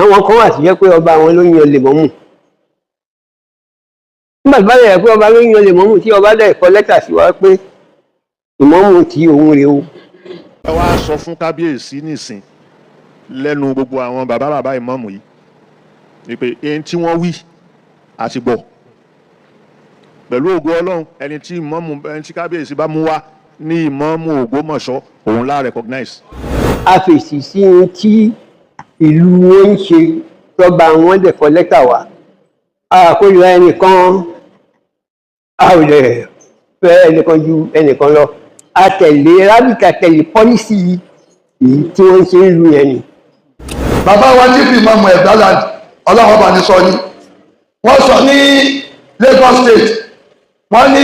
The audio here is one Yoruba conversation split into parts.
àwọn kan wà sí jẹ́ pé ọba àwọn ló yan lèmọ́mù. Nígbà tó bá yẹ pé ọba ló yan lèmọ́mù tí ọba dẹ̀ kọ lẹ́tà sí wa pé ìmọ̀mù tí òun rèé o. ẹ wá sọ fún kábíyèsí nísìn lẹ́nu gbogbo àwọn bàbá ìmọ̀mù yìí wípé ẹni tí wọ́n wí àti gbọ́ pẹ̀lú ògo Ọlọ́run ẹni tí kábíyèsí bá mú wá ní ìmọ̀mù Ògbómọ̀ṣọ́ òun la recognize. A fèsì sí ohun tí ìlú wọn ń ṣe tọ́ba wọn dẹ̀ kọ lẹ́tà wá. Àkójọ ẹnìkan a ò lè fẹ́ ẹnìkan ju ẹnìkan lọ. A tẹ̀lé rábìkà tẹ̀lé pọ́lísì yìí tí wọ́n ń ṣe ń lu yẹn ni. Bàbá wa tí fi ìmọ̀mù Ẹ̀gbáland ọlọ́wọ́ bá ní sọ ni wọ́n sọ ní Lagos State wọ́n ní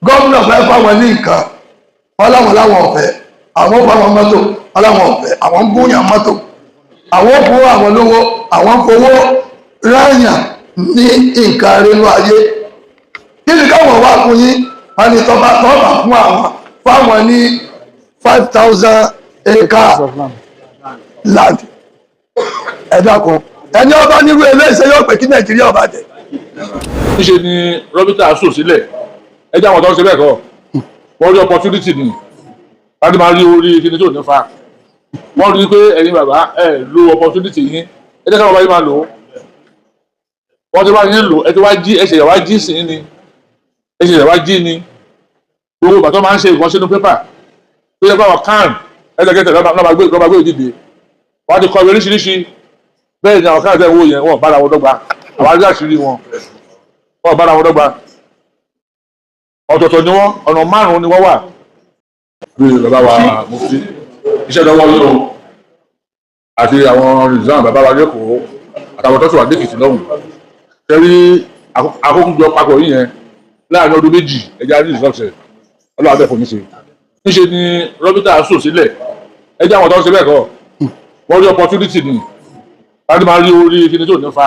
gómìnà fẹ́ fáwọn ní nǹkan wọ́n láwọn ọ̀fẹ́ àwọn fáwọn mọ́tò wọ́n láwọn ọ̀fẹ́ àwọn ń búyàn mọ́tò àwọn fún àwọn lówó àwọn fowó ráyàn ní nǹkan rínú ayé kí ni káwọn wá fún yín wọ́n ní tọ́ba fún àwọn fáwọn ní 5,000 acre land ẹ̀dàkùn ẹni ọba nírú eléyìí yóò pè kí Nàìjíríà ọba jẹ. níṣe ni rọ́bìtà sùn sílẹ̀ ẹjẹ́ àwọn tó ń ṣe bẹ́ẹ̀ kọ́ wọ́n rí opportunity ni láti máa rí orí kíni tó ní fa wọ́n rí pé ẹ̀yin bàbá ẹ̀ lo opportunity yín ẹjẹ́ káwọn bá yín máa lò ó wọ́n ti bá yín lò ẹ ti wá jí ẹsẹ̀ ìwá jí sí ni ẹsẹ̀ ìwá jí ni gbogbo ìgbà tó máa ń ṣe ìkan sínú pépà tó yẹ báwọn can ẹlẹgẹtẹ lọ́ba gbé ìdìde wọ́n ti kọ́ ibi oríṣiríṣi bẹ́ẹ̀ ni àwọn kan tẹ̀ wó yẹn wọ́n bára wọn dọ́gba àwọn ajá àṣírí wọn wọ́n bára wọn dọ́gba ọ̀tọ̀ọ̀tọ̀ ni wọ́n ọ̀nà márùn-ún ni wọ́n wà. bí bàbá wa Mufti iṣẹ́ ìdánwò yìí o àti àwọn rìzán bàbá wa lẹ́kọ̀ọ́ àtàwọn tó sì wà lẹ́kìtì lọ́hùn tẹ́rí àkókòjọ papọ̀ yìí yẹn láàrin ọdún méjì ẹja rí ìsọ̀tẹ̀ ọlọ́wà bẹ́ẹ̀ fòmí ṣe. níṣe ni rọ́bìtà sùn sílẹ̀ ẹjẹ́ àwọn tó ń ṣe bẹ́ẹ̀ kọ́ wọ́n rí opportunity ni láti máa rí orí kíni tó ní fa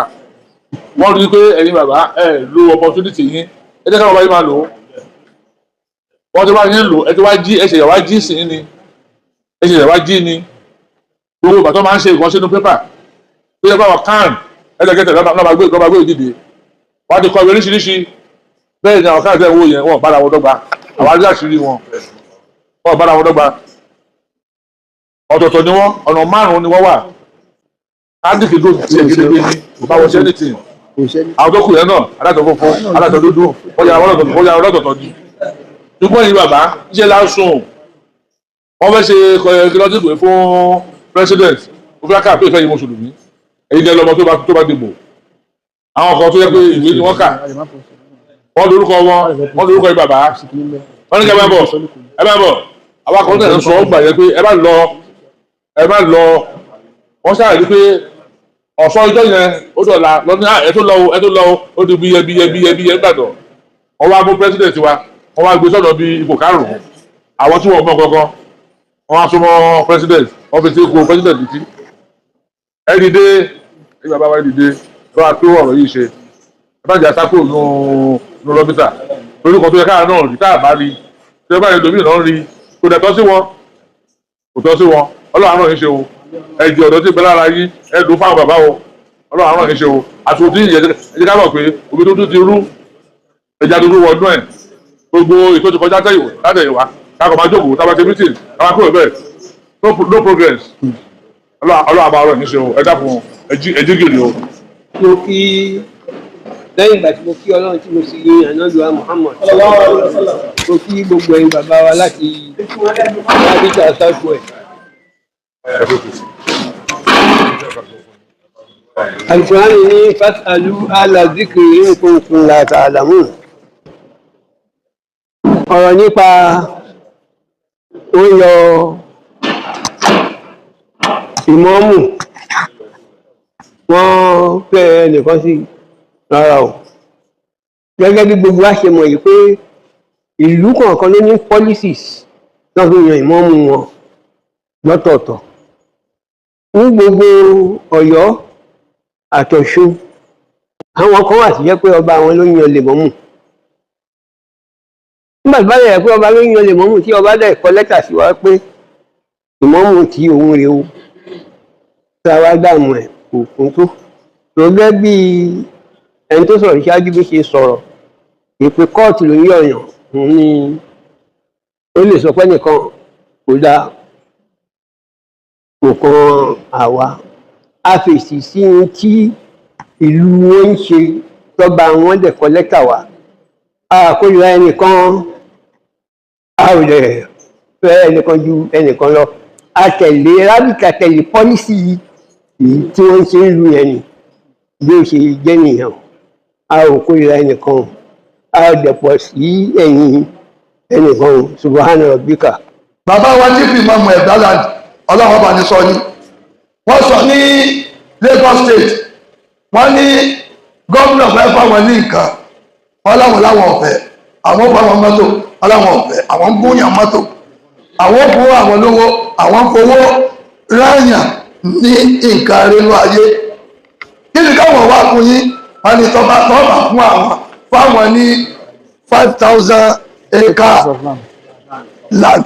wọ́n rí pé ẹ̀yin bàbá ẹ̀ lo opportunity yín ẹjẹ́ káwọn bá yín máa lò ó wọ́n ti wá yín lò ẹ ti wá jí ẹsẹ̀ ìwá jí sí ni ẹsẹ̀ ìwá jí ni gbogbo ìgbà tó máa ń ṣe ìkan sínú pépà tó yẹ báwọn can ẹlẹgẹtẹ lọ́ba gbé ìdìde wọ́n ti kọ́ ibi oríṣiríṣi bẹ́ẹ̀ ni àwọn kan tẹ̀ wó yẹn wọ́n bára wọn dọ́gba àwọn ajá àṣírí wọn wọ́n bára wọn dọ́gba ọ̀tọ̀ọ̀tọ̀ ni wọ́n ọ̀nà márùn-ún ni wọ́n wà ádìkì tó tiẹ̀ gidigbe ní báwo ṣe ní tì àwọn tó kù yẹn náà alájọ funfun alájọ dúdú wọ́n yà ọlọ́tọ̀ọ̀tọ̀ ni ṣùgbọ́n yìí bàbá iṣẹ́ lásùn wọ́n fẹ́ ṣe kìlọ́tìpé fún president òfúlákà pé ìfẹ́ yìí mùsùlùmí èyí jẹ́ lọ́mọ tó bá dìbò àwọn kan tó yẹ pé ìwé ni wọ́n kà wọ́n lórúkọ yìí bàbá wọ́n ní kí ẹ bá bọ̀ àwọn akọ̀wé náà sọ ọgbà yẹn pé ẹ má lọ wọ́n ṣáà rí pé ọ̀sán ìjọ yẹn ó dọ̀la lọ́ní ẹ tó lọ ó di bíyẹ gbàdọ̀ wọ́n wá mú president wa wọ́n wá gbé sọ́dọ̀ bí ipò karùn-ún àwọn tí wọ́n mọ̀ kankan wọ́n wá súnmọ́ president wọ́n fi tí kó president létí ẹ dìde ẹ bàbá wa dìde lọ́wọ́ àti ọ̀rọ̀ yìí ṣe ẹ bá jà sákò nù rọ́bìtà lórúkọ tó yẹ káà náà rí káà bá rí tí ẹ bá yẹ lómi náà rí kò dẹ̀ tọ́ sí wọn ọlọ́run àrùn yìí ṣe o ẹ jẹ ọ̀dọ́ tí ìpínlẹ̀ ara yín ẹ dùn fáwọn bàbá o ọlọ́run àrùn yìí ṣe o àti òtí ẹ̀jẹ̀ ká mọ̀ pé omi tó ti rú ẹja dúdú wọnú ẹ̀ gbogbo ètò ti kọjá látẹ̀yìnwá káàkó máa jókòó tábà ṣe meeting tábà kúrò bẹ́ẹ̀ no progress ọlọ́run àbá ọ̀rọ̀ yìí ṣe o ẹ dákun ẹjí gèrè o. mo kí lẹ́yìn ìgbà tí mo kí ọlọ́run tí mo sì yin ànábìwá Muhammad mo kí gbogbo ẹ̀yin bàbá wa láti Abidjan South West. Al-Qur'an ní fas'alu ala dhikri in kuntum la ta'lamun. Ọ̀rọ̀ nípa ó yọ ìmọ̀ọ́mù wọ́n fẹ́ ẹnìkan sí rárá o. Gẹ́gẹ́ bí gbogbo wa ṣe mọ̀ yìí pé ìlú kọ̀ọ̀kan ló ní policies náà fi yan ìmọ̀ọ́mù wọn lọ́tọ̀ọ̀tọ̀. Ní gbogbo Ọ̀yọ́ àtọ̀ṣun àwọn kan wà sí jẹ́ pé ọba àwọn ló yan lèmọ́mù. Nígbà tó bá yẹ pé ọba ló yan lèmọ́mù tí ọba dẹ̀ kọ lẹ́tà sí wa pé ìmọ̀ọ́mù tí òun rèé o tá a wá dààmú ẹ̀ kò kún tó gẹ́gẹ́ bí ẹni tó sọ̀rọ̀ ṣáájú bí ṣe sọ̀rọ̀ ìpè kóòtù ló ń yọ̀yàn ni ó lè sọ pé nìkan kò dáa kò kan àwa a fèsì sí ní tí ìlú wọn ń ṣe tọ́ba wọn dẹ̀ kọ́ lẹ́tà wa a kò yọ ẹnìkan a ò lè fẹ́ ẹnìkan ju ẹnìkan lọ a tẹ̀lé rábìkà tẹ̀lé pọ́lísì yìí tí wọ́n ń ṣe ń lu yẹn ni bí ó ṣe jẹ́ nìyẹn a ò kó yọ ẹnìkan a ò dẹ̀ pọ̀ sí ẹ̀yìn ẹnìkan subahana rabbika. bàbá wa tí fi mọ́mọ́ ẹ̀gbáland ọlọ́wọ́ bá ní sọ ní wọ́n sọ ní Lagos State wọ́n ní gómìnà fẹ́ fáwọn ní nǹkan wọ́n láwọn ọ̀fẹ́ àwọn fáwọn mọ́tò láwọn ọ̀fẹ́ àwọn gbóyàn mọ́tò àwọn fún àwọn lówó àwọn fowó ráyàn ní nǹkan rínú ayé kí ni káwọn wá fún yín wọ́n ní tọ́ba fún àwọn fáwọn ní 5,000 acre land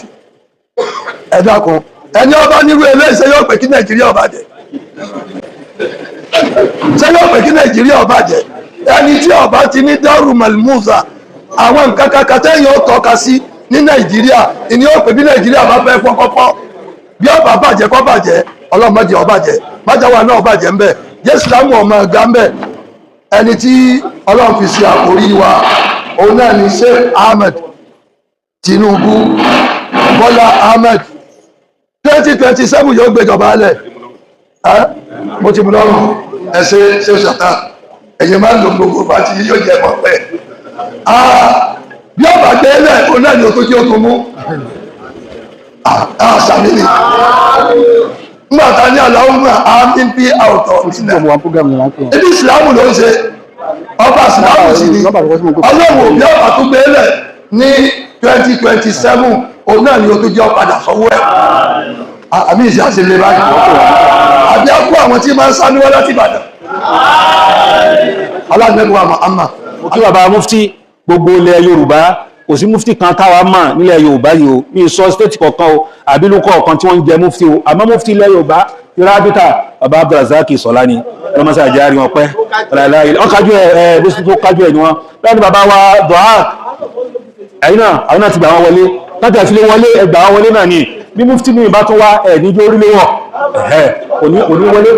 ẹ̀dá kan ẹni ọba nírú eléyìí ṣe yóò pè kí Nàìjíríà ó bàjẹ́ ṣe yóò pè kí Nàìjíríà ó bàjẹ́ ẹni tí ọba ti ní Darul Malmuza àwọn nǹkan kankan tẹ́yìn ó tọ́ka sí ní Nàìjíríà ìní ó pè bí Nàìjíríà bá fẹ́ fọ́kọ́fọ́ bí ọba bàjẹ́ kọ́ bàjẹ́ ọlọ́mọdé ó bàjẹ́ májáwá náà bàjẹ́ ń bẹ̀ jésìlámù ọmọ ẹ̀gá ń bẹ̀ ẹni tí Ọlọ́run fi ṣe àkórí wa òun náà ni Sheikh Ahmed Tinubu Bọ́lá Ahmed 2027 yóò gbéjọba alẹ̀ mo ti mú lọ́rùn ẹ̀ṣẹ́ ṣe ṣàtà ẹ̀yẹ máa ń lo gbogbo bá ti yóò jẹ́ pọ̀ pẹ́ bí ọba gbé ẹlẹ́ òun náà ni ó tó kí ó tó mú àṣàmìlì nígbàtà ní aláwọ̀ àmì bí àwọ̀tọ̀ ibi ìsìlámù ló ń ṣe ọba ìsìlámù sí ni ọlọ́wọ̀ bí ọba tó gbé ẹlẹ́ ní 2027 òun náà ni ó tó jẹ́ ọ̀padà sọ́wọ́ ẹ̀ àmì ìṣẹ́ àṣẹlẹ̀ báyìí àbí á kó àwọn tí máa ń sá níwọ́ láti Ìbàdàn aláàbẹ̀bùwà Muhammad. mo kí bàbá mufti gbogbo ilẹ̀ Yorùbá kò sí mufti kan táwa mọ̀ nílẹ̀ Yorùbá yìí o mi sọ stéètì kọ̀ọ̀kan o àbílú kọ̀ọ̀kan tí wọ́n ń jẹ mufti o àmọ́ mufti ilẹ̀ Yorùbá Rábítà bàbá Abdulrasaq Sọláni lọ́mọ́sá àjárí wọn pẹ́ ọkájú ẹ̀ bó tó kájú ẹ̀ ni wọ́n lẹ́nu bàbá wa Duhaq ẹ̀yìn náà àwọn náà ti gbà wọ́n wọlé láti àfilé wọlé ẹgbà wọ́n wọlé náà ni bí mufti mi bá tún wá ẹ̀ níjó orílẹ̀ wọ̀ òní wọlé.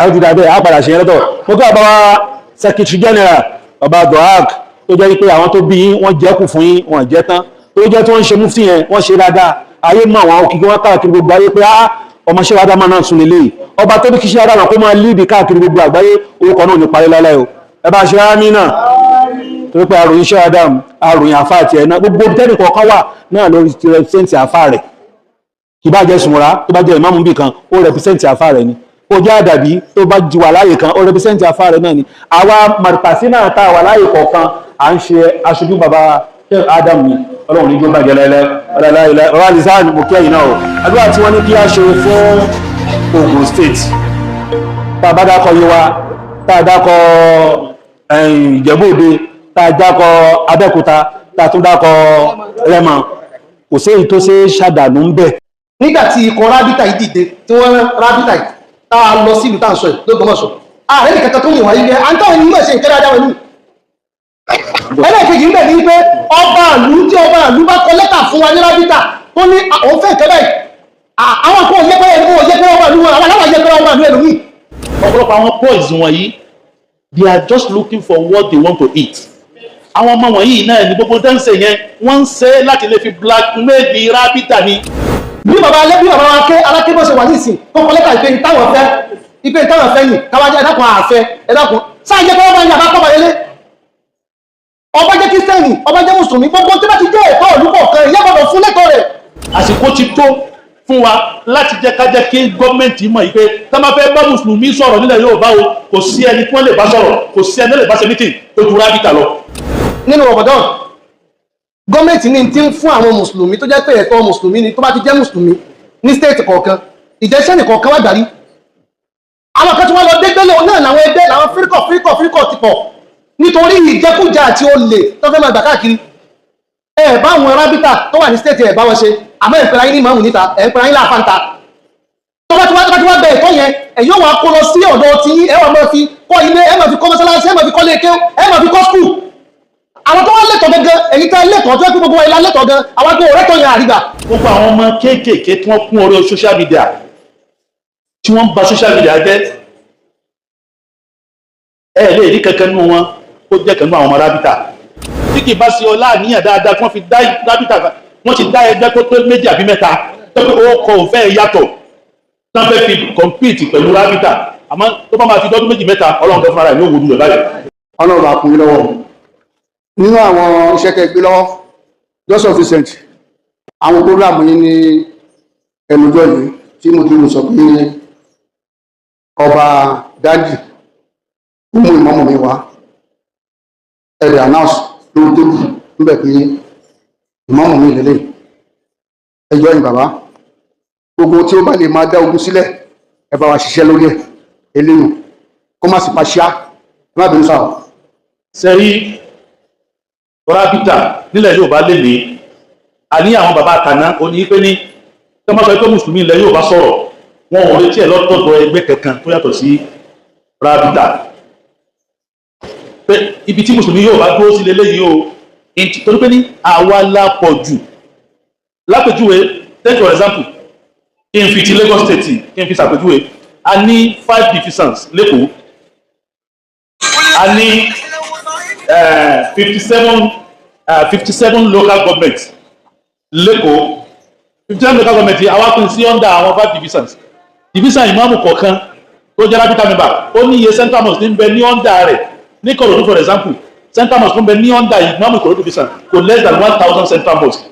àwọn ti dàbẹ̀ àpàdà ṣe yẹn lọ́tọ̀ mo kí bàbá wa Secretary General bàbá Duhaq tó jẹ́ pé àwọn tó bí yín wọ́n jẹ́kù fún yín wọ́n jẹ́ tán tó jẹ́ tí wọ́n ń ṣe mufti yẹn wọ́n ṣe dáadáa ayé mọ̀ àwọn òkìkí wọn káàkiri gbogbo ayé pé ọmọṣẹ́ wa dáma náà tún lélẹ́yìí ọba tó ní kí ṣe dáadáa kó máa líìdì káàkiri gbogbo àgbáyé orúkọ náà ní parí láláì o ẹ bá ṣe rámí náà tó pé àròyìn iṣẹ́ adam àròyìn àfá àti ẹ̀nà gbogbo tẹ́nì kọ̀ọ̀kan wà náà ló rẹpísẹ́ntì àfá rẹ̀ kì bá jẹ́ sùnmùrá tó bá jẹ́ ìmáàmù bì kan ó rẹpísẹ́ntì àfá rẹ̀ ni ó jẹ́ àdàbí tó bá jù wà láàyè kan ó rẹpísẹ́ntì àfá rẹ̀ náà ni àwa màrìtàsí náà tá wà láàyè kọ̀ọ̀kan à ń ṣe aṣojú bàbá adam ni ọlọ́run níjó bàjẹ́ lẹ́lẹ́ ọlọ́lá ọlá lisan mo kí ẹ̀yìn náà o àdúrà tí wọ́n ní kí á ṣe fún Ogun State tá a bá dákọ̀ Yewa tá a dákọ̀ Ìjẹ̀bú Òde tá a dákọ̀ Abẹ́òkúta tá a tún dákọ̀ Rẹ́mọ kò sí èyí tó ṣe ṣàdánù ń bẹ̀. nígbà tí ikọ̀ Rábítà yìí dìde tí wọ́n rán Rábítà yìí tá a lọ sí ìlú tá à ń sọ yìí l'Ógbómọ̀ṣọ́ ààrẹ nìkan tó yìn wáyé bẹ́ẹ̀ à ń tọ́ ẹni mọ̀ ṣe ìkẹ́rẹ́ adáwọn ìlú ẹlẹ́ẹ̀kejì ń bẹ̀ ní pé ọba ìlú tí ọba ìlú bá kọ lẹ́tà fún wa ní Rábítà tó ní òun fẹ́ ìkẹ́ báyìí àwọn kan yẹpẹ́rẹ́ ọba ìlú wọn àwọn aláwọ̀ yẹpẹ́rẹ́ ọba ìlú ẹlòmíì. ọ̀pọ̀lọpọ̀ àwọn boys wọ̀nyí they are just looking for what they want to eat. àwọn ọmọ wọ̀nyí náà ní gbogbo tó ń ṣe yẹn wọ́n ń ṣe láti lè fi blackmail ní Rábítà ni. bí bàbá wa aláké bó ṣe wà nísìn tó kọ lẹ́tà ìpè táwọn fẹ́ yìí káwájú ẹ̀dàkùn àfẹ́ ẹ̀dàkùn sáà jẹ́ pé ọba yìí àbákọ́ bá yẹlé ọba jẹ́ kírísítẹ́nì ọba jẹ́ mùsùlùmí gbogbo tí bá ti jẹ́ ẹ̀tọ́ olùkọ̀ kan ìyá gbọdọ̀ fún lẹ́tọ̀ọ́ rẹ̀. àsìkò ti tó fún wa láti jẹ́ ká jẹ́ kí gọ́ọ̀mẹ̀ntì mọ̀ yìí pé tá máa fẹ́ bá mùsùlùmí sọ̀rọ̀ nílẹ̀ Yorùbá o kò sí ẹni tí wọ́n lè bá sọ̀rọ̀ kò sí ẹni tó lè bá ṣe mítìn tó ju Rábítà lọ. nínú Ramadan gọ́ọ̀mẹ̀ntì ní ti ń fún àwọn mùsùlùmí tó jẹ́ pé ẹ̀tọ́ mùsùlùmí ni tó bá ti jẹ́ mùsùlùmí ní stéètì kọ̀ọ̀kan ìjẹ́sẹ́nì kọ̀ọ̀kan wá darí àwọn kan tí wọ́n lọ dégbélé náà làwọn ẹgbẹ́ làwọn fíríkọ̀ ti pọ̀ nítorí ìjẹkújà àti olè tó fẹ́ máa gbà káàkiri ẹ bá àwọn rábítà tó wà ní stéètì ẹ bá wọn ṣe àmọ́ ìpẹ́ra yín ní ìmáàmù níta ẹ̀ ń pẹ́ra yín láàfáǹta tó bá ti wá bẹ̀ ẹ̀tọ́ yẹn ẹ̀yọ́ wà kó lọ sí ọ̀dọ̀ tí ẹ wà máa fi kọ́ ilé ẹ máa fi kọ́ mọ́sálásí ẹ máa fi kọ́ léèké ẹ máa fi kọ́ skul àwọn tó wá lẹ́tọ̀ọ́ gẹ́gẹ́ èyí tẹ́ lẹ́tọ̀ọ́ tó kí gbogbo wa ilá lẹ́tọ̀ọ́ gan àwọn tó rẹ́tọ̀ yẹn àrígbà. gbogbo àwọn ọmọ kéékèèké tí wọ́n kún orí social media tí wọ́n bà social media jẹ́ ẹ lè rí kankan nínú wọn ó jẹ́ kanú àwọn ọmọ rábítà tí kì bá sí ọlá àníyàn dáadáa tí wọ́n fi dá rábítà wọ́n ti dá ẹgbẹ́ tó 2 àbí 3 tó pé ó kọ òfẹ́ yàtọ̀ tán fẹ́ fi compete pẹ̀lú rábítà àmọ́ tó bá máa fi dọ́dún 2 3 ọlọ́run tó fara ẹ̀ ní òwúrú rẹ̀ báyìí. ọlọ́run bá kún yín lọ́wọ́ nínú àwọn iṣẹ́ tẹ́ gbé lọ́wọ́ just of recent àwọn programu yín ní ẹnujọ́ yìí tí mo dúró sọ pé ọba dájì ó mú ìmọ̀mọ̀ mi wá ẹ̀rẹ̀ announce lórí tébù níbẹ̀ pé ìmọ̀mọ̀ mi lélẹ̀ ẹjọ́ yìí bàbá gbogbo tí ó bá lè máa dá ogun sílẹ̀ ẹ bá wa ṣiṣẹ́ lórí ẹ̀ eléyìn kó má sì pa ṣíá ẹ má bínú sáà. sẹ́rí rábítà nílẹ̀ Yorùbá lè ní àní àwọn bàbá àtàná oní pé ní tó máa sọ pé mùsùlùmí ilẹ̀ Yorùbá sọ̀rọ̀ wọn ò retí ẹ̀ lọ́tọ̀ọ̀tọ̀ ẹgbẹ́ kankan tó yàtọ̀ sí rábítà pé ibi tí mùsùlùmí Yorùbá dúró sí lélẹ́yìí o torí pé ní àwa la pọ̀ jù lápèjúwe take for example kí n fi ti Lagos State kí n fi ṣàpèjúwe a ní 5 divisions lẹ́kọ̀ọ́ a ní 57 local government lẹ́kọ̀ọ́ 57 local government yìí àwa pín sí under àwọn 5 divisions division ìmáàmù kọ̀ọ̀kan tó jẹ́ rábítà member ó ní iye central mosque ní ń bẹ ní under rẹ̀ ní Ìkòròdú for example central mosque ń bẹ ní under ìmáàmù Ìkòròdú division kò less than 1000 central mosque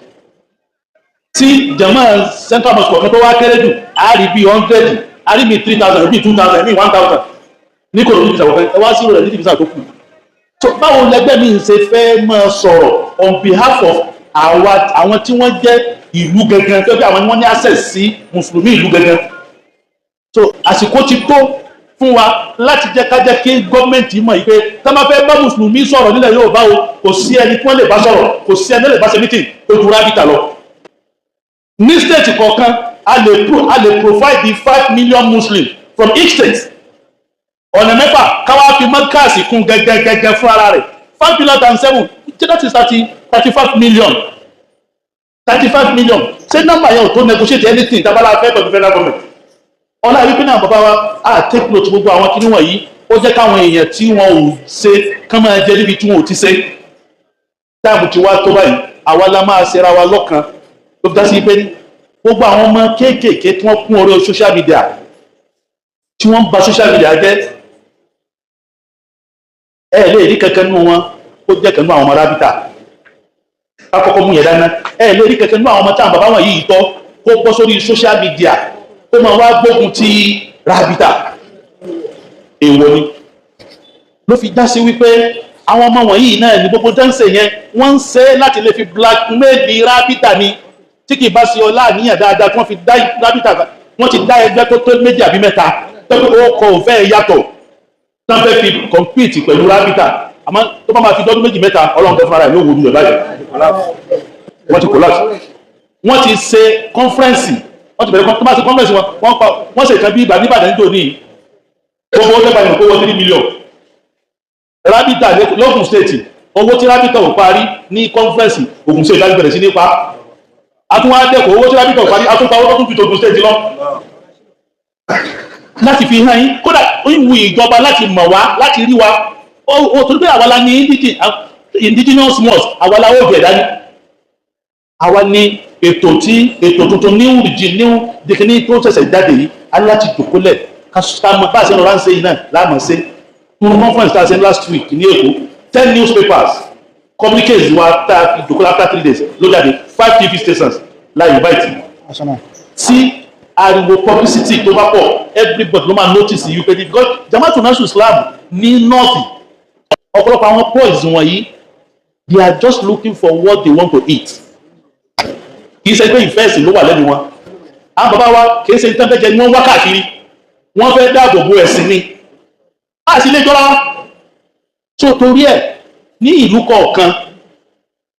tí jama central mosque kọ̀ọ̀kan tó wá kéré jù a rí bí 100 a rí bí 3000 bí 2000 bí 1000 ní Ìkòròdú division kọ̀ọ̀kan ẹ wá sí rẹ̀ ní division tó kù. So báwo lẹgbẹ́ mi ń ṣe fẹ́ máa sọ̀rọ̀ on behalf of àwọn tí wọ́n jẹ́ ìlú gangan tó bí àwọn ni wọ́n ní access sí mùsùlùmí ìlú gangan. So àsìkò ti tó fún wa láti jẹ́ ká jẹ́ kí gọ́ọ̀mẹ̀ntì mọ̀ yìí pé tá máa fẹ́ bá mùsùlùmí sọ̀rọ̀ nílẹ̀ Yorùbá o kò sí ẹni tí wọ́n lè bá sọ̀rọ̀ kò sí ẹni tó lè bá ṣe meeting tó ju rábítà lọ. Ní state kọ̀ọ̀kan a lè provide the 5 million Muslims from each state. Ọ̀nà mẹ́fà káwá fi mọ́kàsì kún gẹ́gẹ́gẹ́gẹ́ fún ara rẹ̀ 5 billion times 7 that is 35 million 35 million ṣé nọ́mbà yẹn ò tó negotiate anything tábàlà fẹ́ pẹ̀lú federal government. Ọlá wípé náà bàbá wa á take note gbogbo àwọn kinní wọ̀nyí ó jẹ́ káwọn èèyàn tí wọn ò ṣe kán máa jẹ níbi tí wọn ò ti ṣe táàbù tí wá tó báyìí àwa la máa ṣera wa lọ́kan ló fi dá sí pé gbogbo àwọn ọmọ kéékèèké tí wọ́n kún orí social media tí wọ́n bà social media jẹ́ ẹ lè rí kankan nínú wọn ó jẹ́ kanú àwọn ọmọ rábítà akọ́kọ́ mú yẹn dáná ẹ lè rí kankan nínú àwọn ọmọ táwọn bàbá wọn yìí tọ́ kó bọ́ sórí social media kó máa wá gbógun ti rábítà èèwọ̀ ni ló fi já sí wípé àwọn ọmọ wọ̀nyí náà ní gbogbo dáńsẹ̀ yẹn wọ́n ń ṣe láti lè fi blackmail rábítà ni tí kì bá sí ọlá àníyàn dáadáa tí wọ́n fi dá rábítà wọ́n ti dá ẹgbẹ́ tó 2 àbí 3 tó pé ó kọ òfẹ́ yàtọ̀ tán fẹ́ fi compete pẹ̀lú rábítà àmọ́ tó bá máa fi dọ́dún 2 3 ọlọ́run tó fara ẹ̀ ní òwúrú rẹ̀ báyìí wọ́n ti collapse wọ́n ti ṣe conference wọ́n ti bẹ̀rẹ̀ tó bá ṣe conference wọ́n ṣe ìkan bí Ìbàdàn níjò ní gbogbo ó tẹ́gbà ìrìnkó wọ́n 3 million rábítà lókùn state owó tí rábítà ò parí ní conference Ògùn state láti bẹ̀rẹ̀ sí nípa àtúnwá dẹ́kọ̀ owó tí rábítà ò parí àtúnpa owó tó tún fi tògùn state lọ láti fi hàn yín kódà ìwù ìjọba láti mọ̀ wá láti rí wa ó tó pé àwa la ní indigenous mosque àwa la ó bẹ̀ dání àwa ní ètò tuntun new regime new dikini tó ṣẹ̀ṣẹ̀ jáde yìí aláti jòkólẹ̀ ká mọ̀ bá a ṣe rọra ń ṣe yìí náà láàmú ṣe fún conference tá a ṣe last week ní Èkó 10 newspapers communicates wa tá a fi jòkólẹ̀ after 3 days ló jáde 5 TV stations láì invite sí ariwo publicity tó bá pọ̀ everybody ló máa notice you pé because Jama'atu Nasrul Islam ní north ọ̀pọ̀lọpọ̀ àwọn boys wọ̀nyí they are just looking for what they want to eat kì í ṣe pé ìfẹ́ ẹ̀sìn ló wà lẹ́nu wọn àwọn bàbá wa kì í ṣe ìtàn fẹ́jẹ ni wọ́n wá káàkiri wọ́n fẹ́ dáàbò bo ẹ̀sìn ni a sì lè jọra tó torí ẹ̀ ní ìlú kọ̀ọ̀kan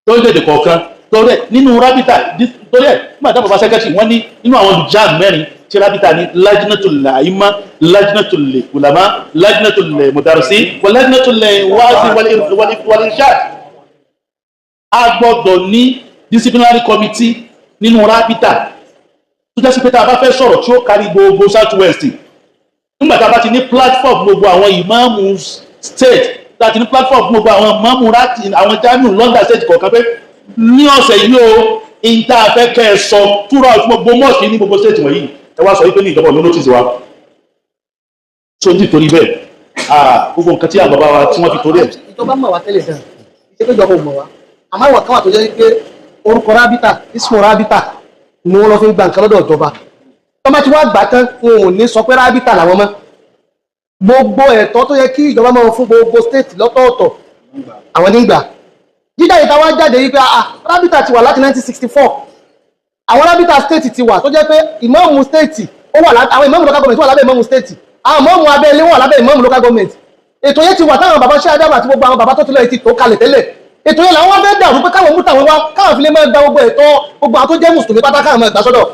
lórílẹ̀-èdè kọ̀ọ̀kan torí ẹ̀ nínú rábítà torí ẹ̀ nígbà tí bàbá sẹ́kẹ́tì wọ́n ní nínú àwọn olùjá mẹ́rin tí rábítà ní lajnatul a'imma lajnatul ulama lajnatul mudarrisin wa lajnatul wa'azi wal irshad. A gbọ́dọ̀ ní disciplinary committee nínú rábítà tó jẹ́ sí pé tá a bá fẹ́ sọ̀rọ̀ tí ó kárí gbogbo south west nígbà tá a bá ti ní platform gbogbo àwọn ìmáàmù state tá a ti ní platform gbogbo àwọn ìmáàmù láti àwọn jamiu London state kọ̀ọ̀kan pé ní ọ̀sẹ̀ yìí o in tá a fẹ́ kẹ́ ẹ sọ throughout gbogbo mosque ní gbogbo state wọ̀nyí ẹ wá sọ wípé ní ìjọba ló notice wa tó ń torí bẹ́ẹ̀ gbogbo nǹkan tí àwọn bàbá wa tí wọ́n fi torí ẹ̀. ìjọba mọ̀ wá tẹ́lẹ̀ dáa ìṣẹ́ pé ìjọba ò mọ̀ wá àmọ́ àwọn kan wà tó jẹ́ pé orúkọ rábítà ismo rábítà ni wọ́n lọ fi ń gba nǹkan lọ́dọ̀ ìjọba tọ́mọ tí wọ́n gbà tán wọn ò ní sọ pé rábítà làwọn mọ́ gbogbo ẹ̀tọ́ tó yẹ kí ìjọba máa fún gbogbo state lọ́tọ̀ọ̀tọ̀ àwọn nígbà jíjà ìta wá jáde yìí pé rábítà ti wà láti 1964 àwọn rábítà state ti wà tó jẹ́ pé ìmáàmù state ó wà láti àwọn ìmáàmù local government wà lábẹ́ ìmáàmù state àwọn ìmáàmù abẹ́lé wà lábẹ́ ìmáàmù local government ètò yẹn ti wà táwọn bàbá ṣe àdámà àti gbogbo àwọn bàbá tó ti lọ ètò tó kalẹ̀ tẹ́lẹ̀ ètò yẹn làwọn fẹ́ dàrú pé káwọn mú tàwọn wá káwọn fi lè máa gba gbogbo ẹ̀tọ́ gbogbo àwọn tó jẹ́ mùsùlùmí pátá káwọn máa gbà sọ́dọ̀